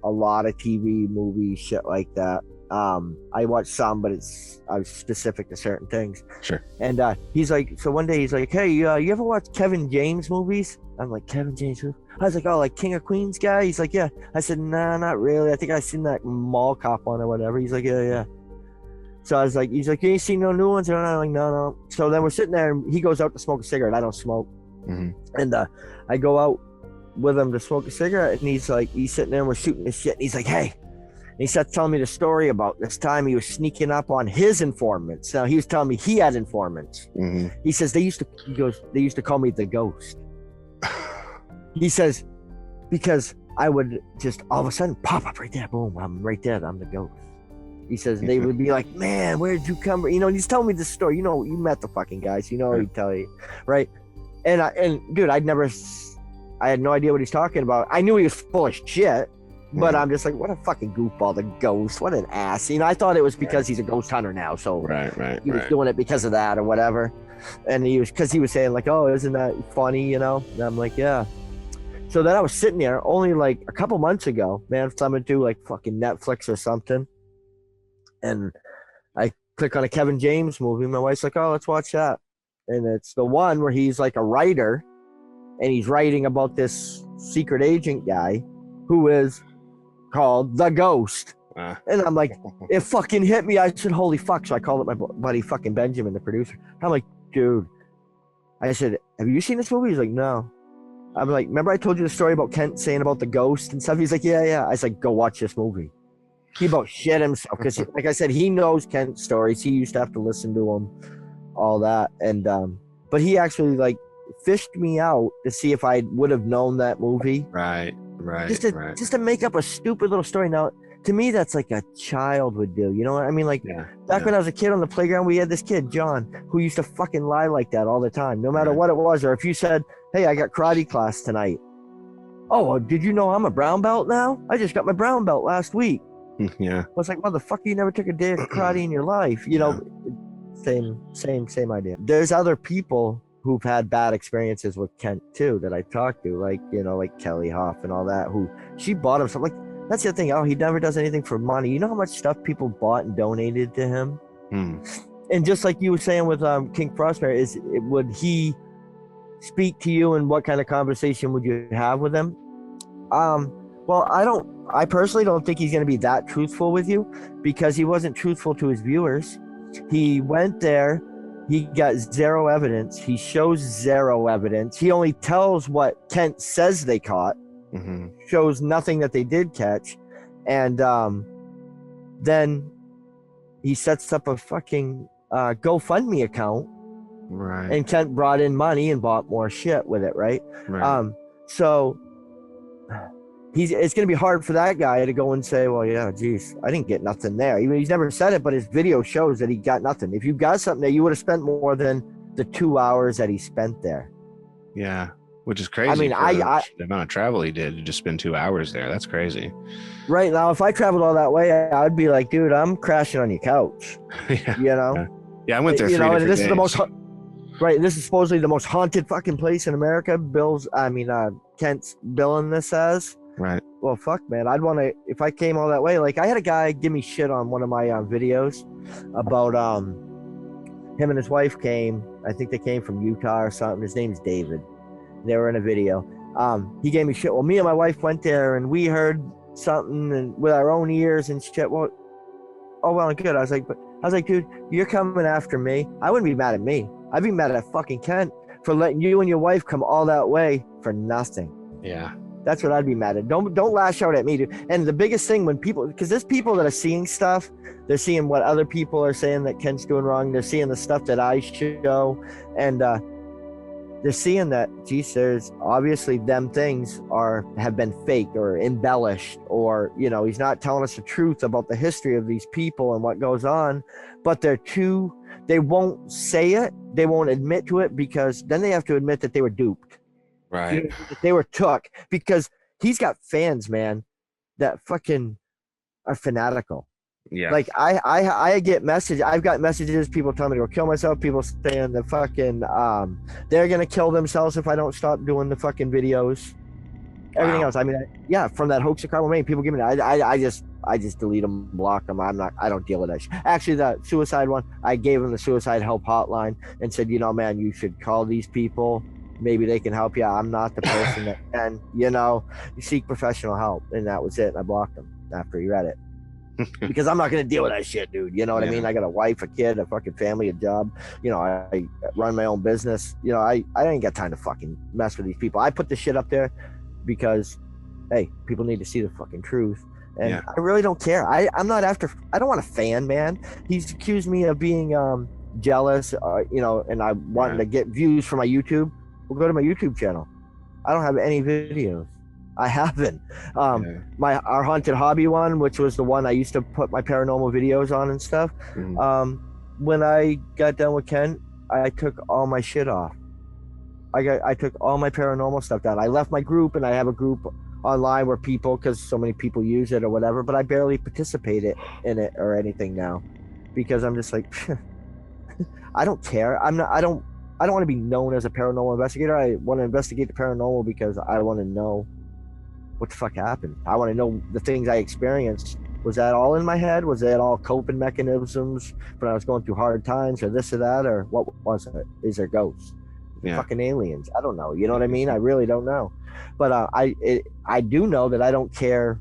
a lot of TV, movies, shit like that. I watch some, but I'm specific to certain things. Sure. And he's like, so one day he's like, hey, you ever watch Kevin James movies? I'm like, Kevin James? I was like, oh, like King of Queens guy? He's like, yeah. I said, nah, not really. I think I seen that Mall Cop one or whatever. He's like, yeah. So I was like, he's like, you ain't seen no new ones? And I'm like, no. So then we're sitting there, and he goes out to smoke a cigarette. I don't smoke. Mm-hmm. And I go out with him to smoke a cigarette, and he's sitting there and we're shooting this shit, and he's like, hey. And he starts telling me the story about this time he was sneaking up on his informants. Now he was telling me he had informants. Mm-hmm. He says they used to call me the Ghost. He says, because I would just all of a sudden pop up right there, boom, I'm right there, I'm the Ghost. He says they would be like, man, where did you come from? And he's telling me this story. You met the fucking guys, he'd tell you, right? And dude, I had no idea what he's talking about. I knew he was full of shit. But I'm just like, what a fucking goofball, the Ghost. What an ass. I thought it was because he's a ghost hunter now. So he was doing it because of that or whatever. And because he was saying like, oh, isn't that funny, And I'm like, yeah. So then I was sitting there only like a couple months ago, man, someone do like fucking Netflix or something. And I click on a Kevin James movie. My wife's like, oh, let's watch that. And it's the one where he's like a writer, and he's writing about this secret agent guy who is called the Ghost. And I'm like, it fucking hit me. I said, holy fuck. So I called up my buddy fucking Benjamin, the producer. I'm like, dude, I said, have you seen this movie? He's like, no. I'm like, remember I told you the story about Kent saying about the Ghost and stuff? He's like, yeah. I was like, go watch this movie. he about shit himself because, like I said, he knows Kent's stories. He used to have to listen to him, all that, and but he actually like fished me out to see if I would have known that movie. Right. Just to make up a stupid little story. Now, to me, that's like a child would do. You know what I mean? Like back when I was a kid on the playground, we had this kid, John, who used to fucking lie like that all the time, no matter what it was. Or if you said, "Hey, I got karate class tonight." Oh, well, did you know I'm a brown belt now? I just got my brown belt last week. Yeah. I was like, motherfucker, you never took a day of karate in your life. You know, same idea. There's other people who've had bad experiences with Kent too that I talked to, like, you know, like Kelly Hoff and all that, who she bought him something. Like, that's the other thing. Oh, he never does anything for money. You know how much stuff people bought and donated to him? And just like you were saying with King Frostberry, would he speak to you, and what kind of conversation would you have with him? Well, I personally don't think he's going to be that truthful with you, because he wasn't truthful to his viewers. He went there, he got zero evidence, he shows zero evidence, he only tells what Kent says they caught, shows nothing that they did catch, and then he sets up a fucking GoFundMe account, right? And Kent brought in money and bought more shit with it, right? So it's going to be hard for that guy to go and say, well, yeah, geez, I didn't get nothing there. Even he's never said it, but his video shows that he got nothing. If you got something there, you would have spent more than the 2 hours that he spent there. Yeah, which is crazy. I mean, the amount of travel he did to just spend 2 hours there. That's crazy. Right now, if I traveled all that way, I'd be like, dude, I'm crashing on your couch. Yeah, you know? Yeah, I went there. You know, and this days. is the most. Right, this is supposedly the most haunted fucking place in America. Kent's billing this as. Right. Well, fuck, man. I'd want to, if I came all that way. Like, I had a guy give me shit on one of my videos about him and his wife came. I think they came from Utah or something. His name's David. They were in a video. He gave me shit. Well, me and my wife went there and we heard something and with our own ears and shit. Well, and good. I was like, dude, you're coming after me. I wouldn't be mad at me. I'd be mad at fucking Kent for letting you and your wife come all that way for nothing. Yeah. That's what I'd be mad at. Don't lash out at me, dude. And the biggest thing when people, because there's people that are seeing stuff, they're seeing what other people are saying that Kent's doing wrong. They're seeing the stuff that I show, and they're seeing that, geez, there's obviously them things have been faked or embellished, or, you know, he's not telling us the truth about the history of these people and what goes on, but they won't say it, they won't admit to it, because then they have to admit that they were duped. Right. They were took, because he's got fans, man, that fucking are fanatical. Yeah. Like I get messages. I've got messages, people telling me to go kill myself, people saying the fucking they're gonna kill themselves if I don't stop doing the fucking videos. Everything else. I mean, from that Hoax of Carmel Maine, people give me I just delete them, block them. I don't deal with that shit. Actually, the suicide one, I gave them the suicide help hotline and said, you know, man, you should call these people. Maybe they can help you. I'm not the person that can, you know, you seek professional help. And that was it. And I blocked them after he read it. Because I'm not going to deal with that shit, dude. You know what I mean? I got a wife, a kid, a fucking family, a job. You know, I run my own business. You know, I ain't got time to fucking mess with these people. I put the shit up there because, hey, people need to see the fucking truth. And I really don't care. I'm not after, I don't want a fan, man. He's accused me of being jealous, you know, and I wanted to get views for my YouTube. Well, go to my YouTube channel. I don't have any videos. I haven't. Our haunted hobby one, which was the one I used to put my paranormal videos on and stuff. When I got done with Kent, I took all my shit off. I took all my paranormal stuff down. I left my group, and I have a group online where people, because so many people use it or whatever, but I barely participate in it or anything now, because I'm just like, I don't care. I don't want to be known as a paranormal investigator. I want to investigate the paranormal because I want to know what the fuck happened. I want to know the things I experienced. Was that all in my head? Was that all coping mechanisms when I was going through hard times, or this or that, or what was it? Is there ghosts? Fucking aliens? I don't know. You know what I mean? I really don't know. But I do know that I don't care.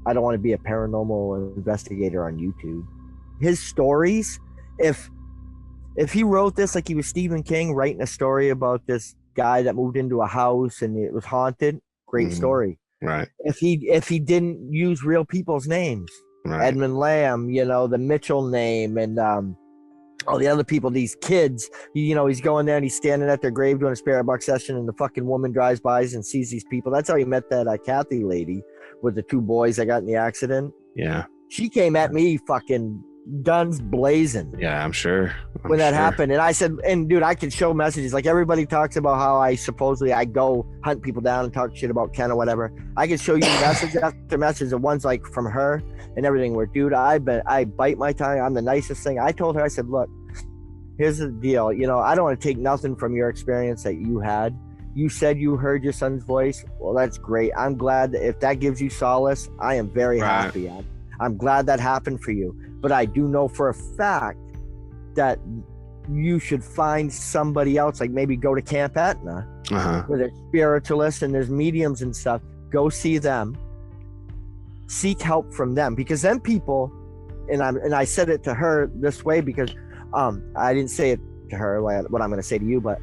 I don't want to be a paranormal investigator on YouTube. His stories, if he wrote this like he was Stephen King writing a story about this guy that moved into a house and it was haunted, great story. Right. If he didn't use real people's names, Right. Edmund Lamb, you know, the Mitchell name, and all the other people, these kids, you know, he's going there and he's standing at their grave doing a spirit box session, and the fucking woman drives by and sees these people. That's how he met that Kathy lady with the 2 boys that got in the accident. Yeah. She came at me fucking guns blazing. Yeah, I'm sure. When that happened. And I said, and dude, I could show messages. Like, everybody talks about how I go hunt people down and talk shit about Ken or whatever. I could show you message after message of ones like from her and everything where, dude, I bite my tongue. I'm the nicest thing. I told her, I said, look, here's the deal. You know, I don't want to take nothing from your experience that you had. You said you heard your son's voice. Well, that's great. I'm glad that if that gives you solace, I am very happy. I'm glad that happened for you. But I do know for a fact that you should find somebody else, like maybe go to Camp Etna, where there's spiritualists and there's mediums and stuff. Go see them. Seek help from them, because then people, and I said it to her this way because I didn't say it to her like what I'm going to say to you, but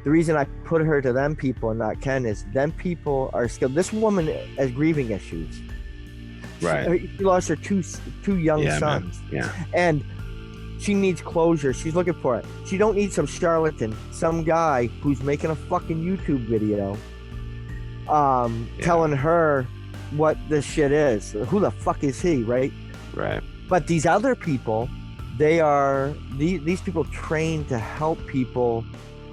the reason I put her to them people and not Ken is them people are skilled. This woman has grieving issues. Right. She lost her two young sons. Man. Yeah. And she needs closure. She's looking for it. She don't need some charlatan, some guy who's making a fucking YouTube video telling her what this shit is. Who the fuck is he, right? Right. But these other people, these people trained to help people.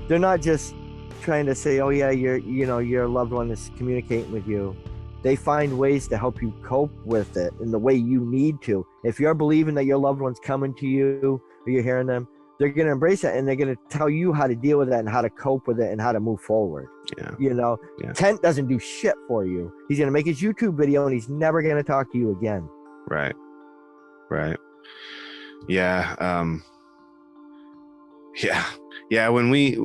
They're not just trying to say, oh yeah, your loved one is communicating with you. They find ways to help you cope with it in the way you need to. If you're believing that your loved one's coming to you or you're hearing them, they're going to embrace it, and they're going to tell you how to deal with it and how to cope with it and how to move forward. Yeah. You know, Kent doesn't do shit for you. He's going to make his YouTube video and he's never going to talk to you again. Right. Right. Yeah. Yeah. When we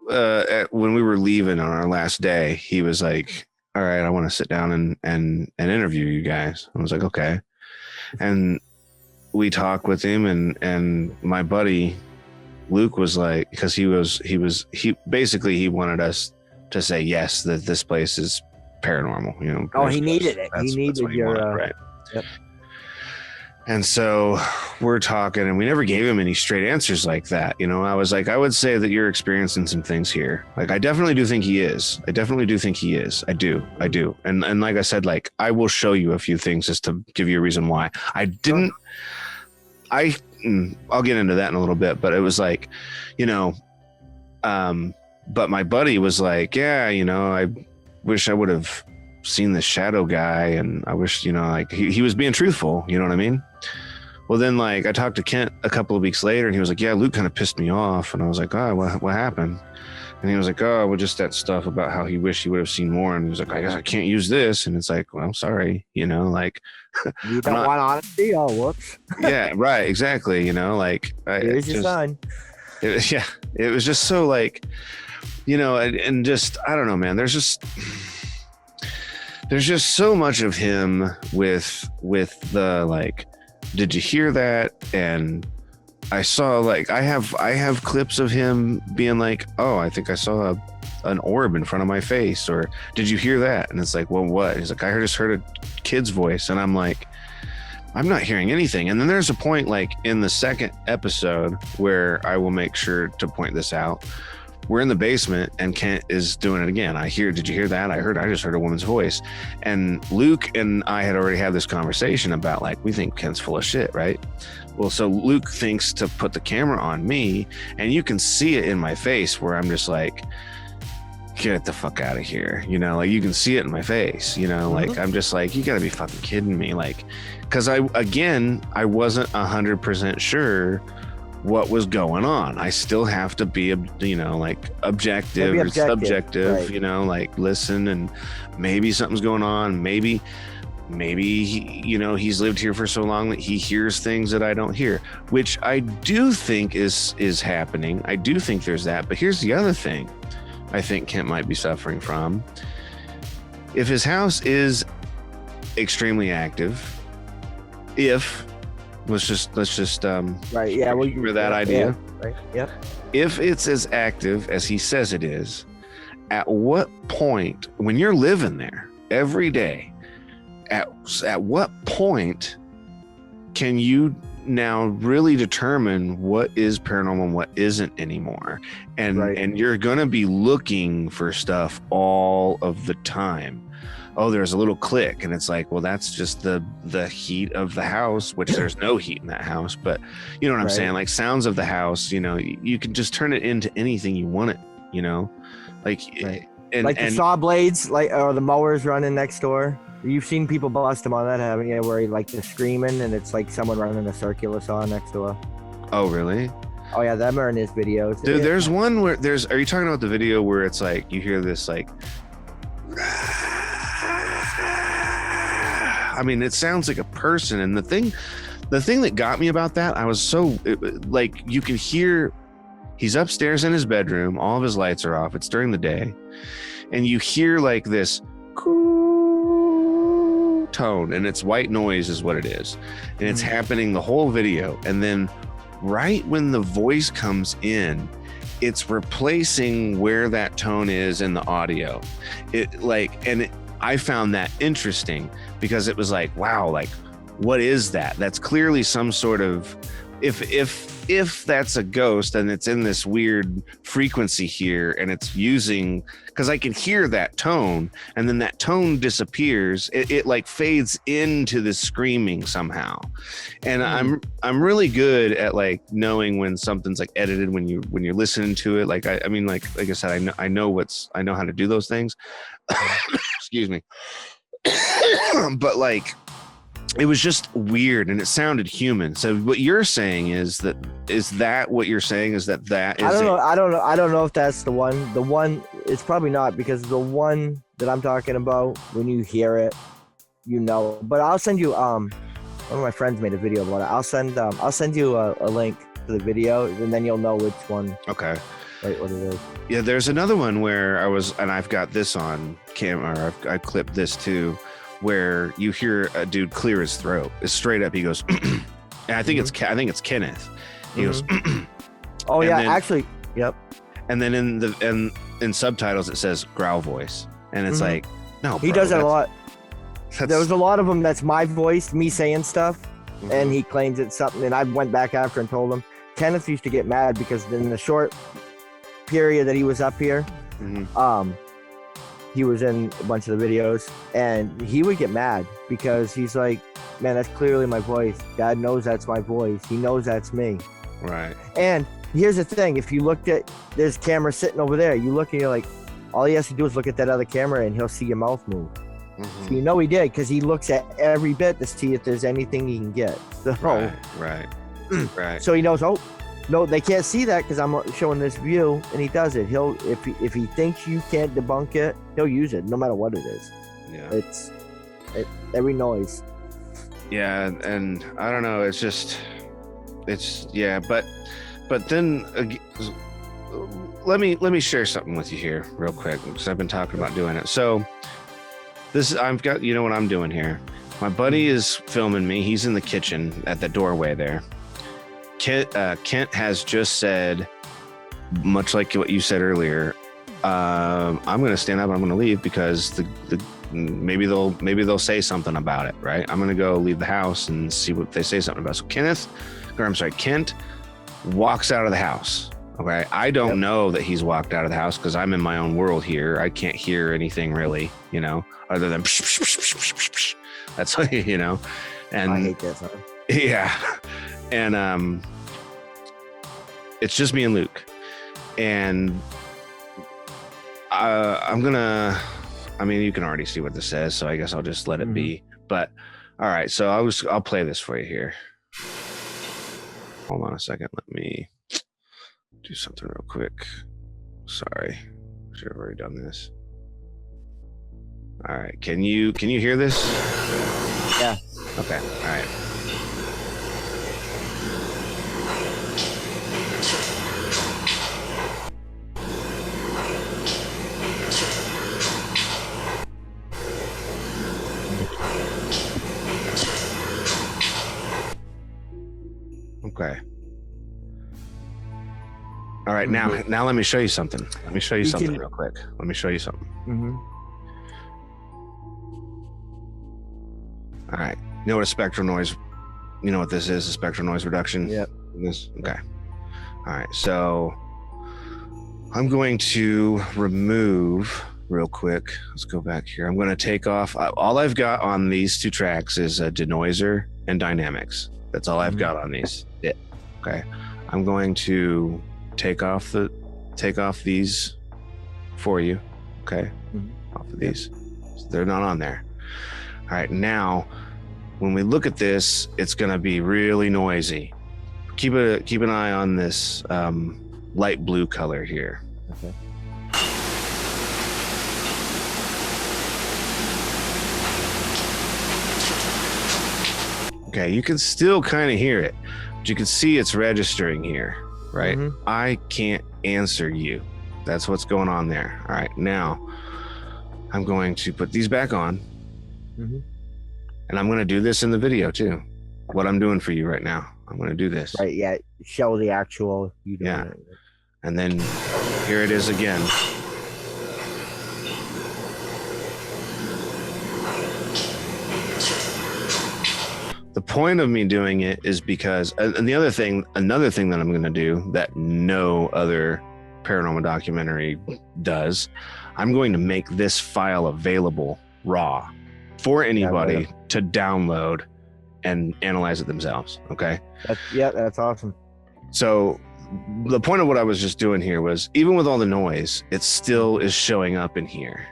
were leaving on our last day, he was like, all right, I want to sit down and interview you guys. I was like, okay. And we talked with him, and my buddy Luke was like, because he basically he wanted us to say yes, that this place is paranormal, you know. Oh, he needed it. He needed your right. Yep. And so we're talking, and we never gave him any straight answers like that. You know, I was like, I would say that you're experiencing some things here. Like, I definitely do think he is. I do. And like I said, like, I will show you a few things just to give you a reason why. I'll get into that in a little bit, but it was like, you know, but my buddy was like, yeah, you know, I wish I would have seen the shadow guy, and I wish, you know, like he was being truthful, you know what I mean? Well, then, like, I talked to Kent a couple of weeks later, and he was like, yeah, Luke kind of pissed me off. And I was like, oh, what happened? And he was like, oh, well, just that stuff about how he wished he would have seen more. And he was like, I guess I can't use this. And it's like, well, sorry, you know, like, you don't want honesty? Oh, whoops. Yeah, right, exactly. You know, like, here's your sign. It was just so, like, you know, and just, I don't know, man, there's just so much of him with the, like, did you hear that? And I saw, like, I have clips of him being like, oh, I think I saw an orb in front of my face, or did you hear that? And it's like, well, what? He's like, I just heard a kid's voice. And I'm like, I'm not hearing anything. And then there's a point, like, in the second episode where I will make sure to point this out. We're in the basement and Kent is doing it again. Did you hear that? I just heard a woman's voice. And Luke and I had already had this conversation about, like, we think Kent's full of shit, right? Well, so Luke thinks to put the camera on me, and you can see it in my face where I'm just like, get the fuck out of here. You know, like, you can see it in my face, you know, like, I'm just like, you gotta be fucking kidding me. Like, cause I wasn't 100% sure what was going on. I still have to be, you know, like, objective or subjective, right. You know, like, listen, and maybe something's going on. Maybe he, you know, he's lived here for so long that he hears things that I don't hear, which I do think is happening. I do think there's that. But here's the other thing I think Kent might be suffering from. If his house is extremely active, let's just right, yeah, well, for that idea. Yeah, right. Yep. If it's as active as he says it is, at what point, when you're living there every day, at what point can you now really determine what is paranormal and what isn't anymore? And you're gonna be looking for stuff all of the time. Oh, there's a little click, and it's like, well, that's just the heat of the house, which there's no heat in that house, but you know what I'm saying? Like sounds of the house, you know, you can just turn it into anything you want it, you know, like and the saw blades, like, or the mowers running next door. You've seen people bust them on that, haven't you? Where like they're screaming and it's like someone running a circular saw next door. Oh, really? Oh yeah, them are in his videos. Dude, there's one where are you talking about the video where it's like you hear this like, I mean, it sounds like a person. And the thing that got me about that, I was so like, you can hear he's upstairs in his bedroom, all of his lights are off, it's during the day, and you hear like this tone, and it's white noise is what it is, and it's happening the whole video. And then right when the voice comes in, it's replacing where that tone is in the audio. I found that interesting because it was like, wow, like what is that? That's clearly some sort of, if that's a ghost and it's in this weird frequency here, and it's using, because I can hear that tone, and then that tone disappears. It like fades into the screaming somehow. And I'm really good at like knowing when something's like edited when you're listening to it. Like I mean, like I said, I know how to do those things. Excuse me. But like, it was just weird and it sounded human. So what you're saying is that what you're saying is that is I don't know if that's the one. It's probably not, because the one that I'm talking about, when you hear it, you know. But I'll send you one of my friends made a video about it. I'll send you a link to the video, and then you'll know which one. Okay. Right, what it is. Yeah, there's another one where I've got this on camera. I clipped this too, where you hear a dude clear his throat. It's straight up. He goes, and I think it's Kenneth. He goes, oh yeah, actually, yep. And then in subtitles it says growl voice, and it's like, no, he does that a lot. There was a lot of them that's my voice, me saying stuff, and he claims it's something. And I went back after and told him. Kenneth used to get mad because in the short period that he was up here, he was in a bunch of the videos, and he would get mad because he's like, man, that's clearly my voice. Dad knows that's my voice. He knows that's me. Right. And here's the thing. If you looked at this camera sitting over there, you look and you're like, all he has to do is look at that other camera and he'll see your mouth move. So you know he did, because he looks at every bit to see if there's anything he can get. So, right. So he knows, oh, no, they can't see that because I'm showing this view, and he does it. He'll, if he thinks you can't debunk it, he'll use it no matter what it is. Yeah. It's every noise. Yeah, and I don't know. But then let me share something with you here real quick, because I've been talking about doing it. So I've got, you know what I'm doing here. My buddy is filming me. He's in the kitchen at the doorway there. Kent has just said, much like what you said earlier, I'm going to stand up and I'm going to leave because maybe they'll say something about it, right? I'm going to go leave the house and see what they say something about. So Kent walks out of the house. Okay. I don't know that he's walked out of the house because I'm in my own world here. I can't hear anything really, you know, other than psh, psh, psh, psh, psh, psh. That's, you know, and I hate that. Yeah. And it's just me and Luke, and I'm gonna, I mean, you can already see what this says, so I guess I'll just let it be. But all right, so I'll play this for you here. Hold on a second, let me do something real quick. Sorry, I should have already done this. All right, can you hear this? Yeah. Okay. All right. Okay. All right, now let me show you something. Let me show you something real quick. Let me show you something. All right. You know what a spectral noise You know what this is? A spectral noise reduction. Yep. This. Okay. All right. So I'm going to remove real quick. Let's go back here. I'm going to take off. All I've got on these 2 tracks is a denoiser and dynamics. That's all I've got on these. Okay. I'm going to take off these for you. Okay. Off of these. So they're not on there. All right. Now, when we look at this, it's going to be really noisy. Keep an eye on this light blue color here. Okay. Okay, you can still kind of hear it, but you can see it's registering here, right? I can't answer you. That's what's going on there. All right, now I'm going to put these back on, and I'm going to do this in the video too. What I'm doing for you right now, I'm going to do this. Right, yeah, show the actual. You doing it. And then here it is again. The point of me doing it is because, and another thing that I'm going to do that no other paranormal documentary does, I'm going to make this file available raw for anybody to download and analyze it themselves. Okay. That's awesome. So the point of what I was just doing here was, even with all the noise, it still is showing up in here.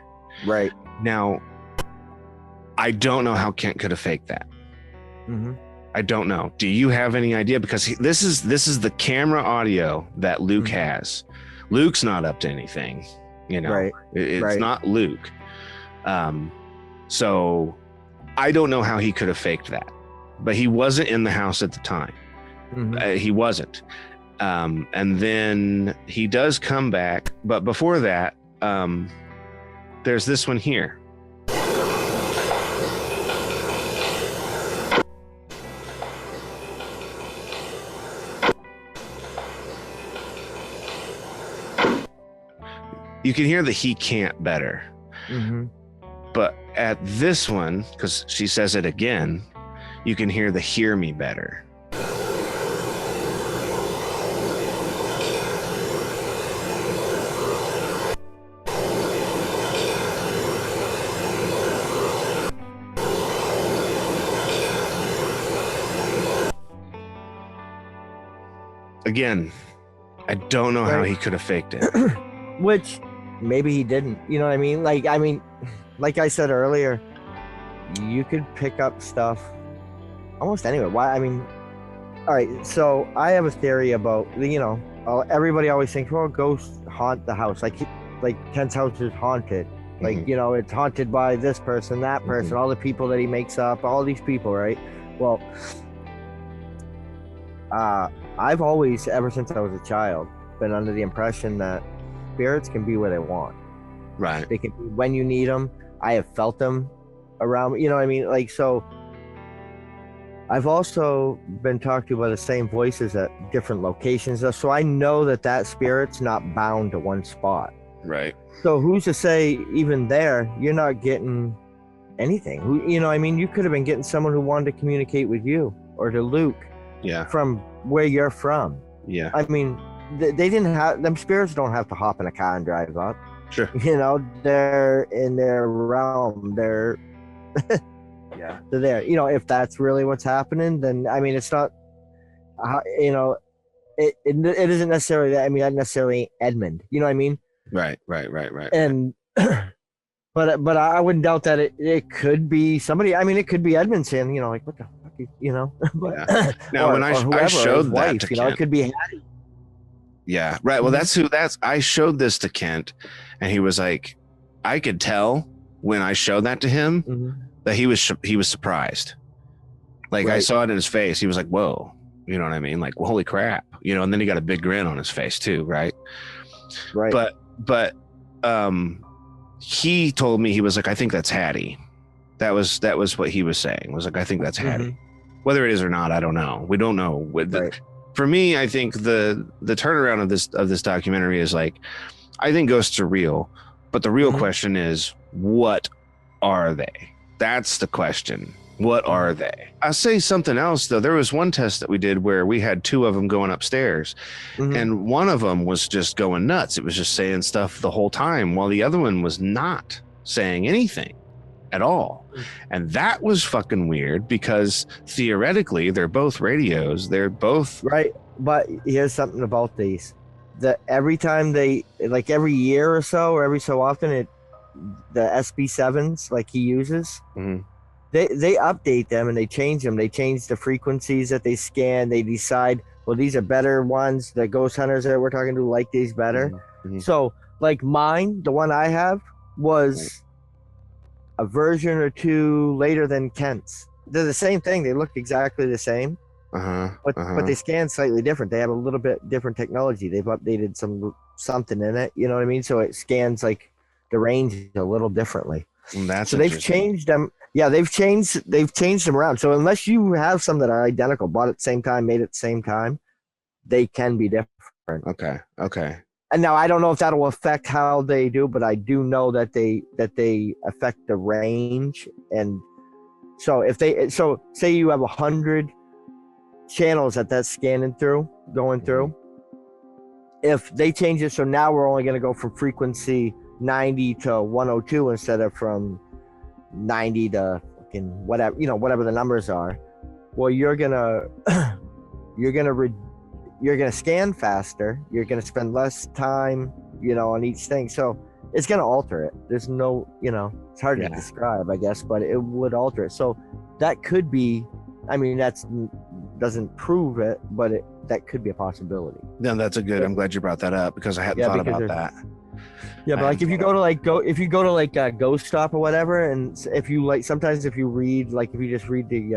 Right. Now, I don't know how Kent could have faked that. I don't know. Do you have any idea? Because this is the camera audio that Luke has. Luke's not up to anything, you know. Right. It's not Luke. So I don't know how he could have faked that. But he wasn't in the house at the time. He wasn't. And then he does come back, but before that, there's this one here. You can hear that he can't better. But at this one, because she says it again, you can hear the hear me better. Again, I don't know how he could have faked it. Which maybe he didn't. You know what I mean? Like I said earlier, you could pick up stuff almost anywhere. Why? I mean, all right. So I have a theory about, you know, everybody always thinks, well, ghosts haunt the house. Like Kent's house is haunted. Like, you know, it's haunted by this person, that person, all the people that he makes up, all these people, right? Well, I've always, ever since I was a child, been under the impression that spirits can be where they want. Right. They can be when you need them. I have felt them around, you know what I mean? Like, so I've also been talked to by the same voices at different locations. So I know that spirit's not bound to one spot. Right. So who's to say even there, you're not getting anything? You know, I mean, you could have been getting someone who wanted to communicate with you or to Luke. Yeah. From where you're from. Yeah. I mean, they didn't have, them spirits don't have to hop in a car and drive up. Sure. You know, they're in their realm. They're they're there. You know, if that's really what's happening, then I mean, it's not. You know, it isn't necessarily that. I mean, not necessarily Edmund. You know what I mean? Right. And but I wouldn't doubt that it could be somebody. I mean, it could be Edmund saying, you know, like, what the fuck, you know? But now when I showed that wife, to you know, Kent, it could be Hattie. Yeah, right. Well, I showed this to Kent, and he was like, I could tell when I showed that to him that he was surprised. Like, I saw it in his face. He was like, whoa, you know what I mean? Like, well, holy crap, you know. And then he got a big grin on his face too, right? Right. But he told me, he was like, I think that's Hattie. That was what he was saying. Was like, I think that's Hattie. Whether it is or not, I don't know. We don't know. For me, I think the turnaround of this documentary is like, I think ghosts are real, but the real question is, what are they? That's the question. What are they? I'll say something else though. There was one test that we did where we had 2 of them going upstairs, and one of them was just going nuts. It was just saying stuff the whole time, while the other one was not saying anything at all. And that was fucking weird because theoretically they're both radios. They're both right. But here's something about these: that every time they, like every year or so, or every so often, the SB7s like he uses. They update them and they change them. They change the frequencies that they scan. They decide, well, these are better ones. The ghost hunters that we're talking to like these better. So, like mine, the one I have, was a version or 2 later than Kent's. They're the same thing. They look exactly the same, but they scan slightly different. They have a little bit different technology. They've updated something in it. You know what I mean? So it scans like the range a little differently. So they've changed them. Yeah, they've changed them around. So unless you have some that are identical, bought at the same time, made at the same time, they can be different. Okay. And now I don't know if that'll affect how they do, but I do know that they affect the range. And so say you have 100 channels that's scanning through, going through. If they change it, so now we're only going to go from frequency 90 to 102 instead of from 90 to fucking whatever, whatever the numbers are. Well, you're gonna scan faster. You're gonna spend less time, on each thing. So it's gonna alter it. There's no, it's hard to describe, I guess, but it would alter it. So that could be. I mean, doesn't prove it, but that could be a possibility. No, that's a good. I'm glad you brought that up because I hadn't thought about that. Yeah, but like if you go to Ghost Stop or whatever, and if you sometimes if you read if you just read the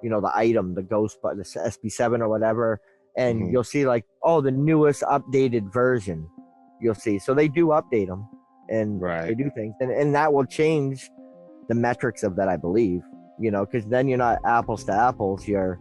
the item, the ghost, but the SB7 or whatever, and you'll see the newest updated version. You'll see, so they do update them, and they do things, and that will change the metrics of that, I believe. Because then you're not apples to apples. You're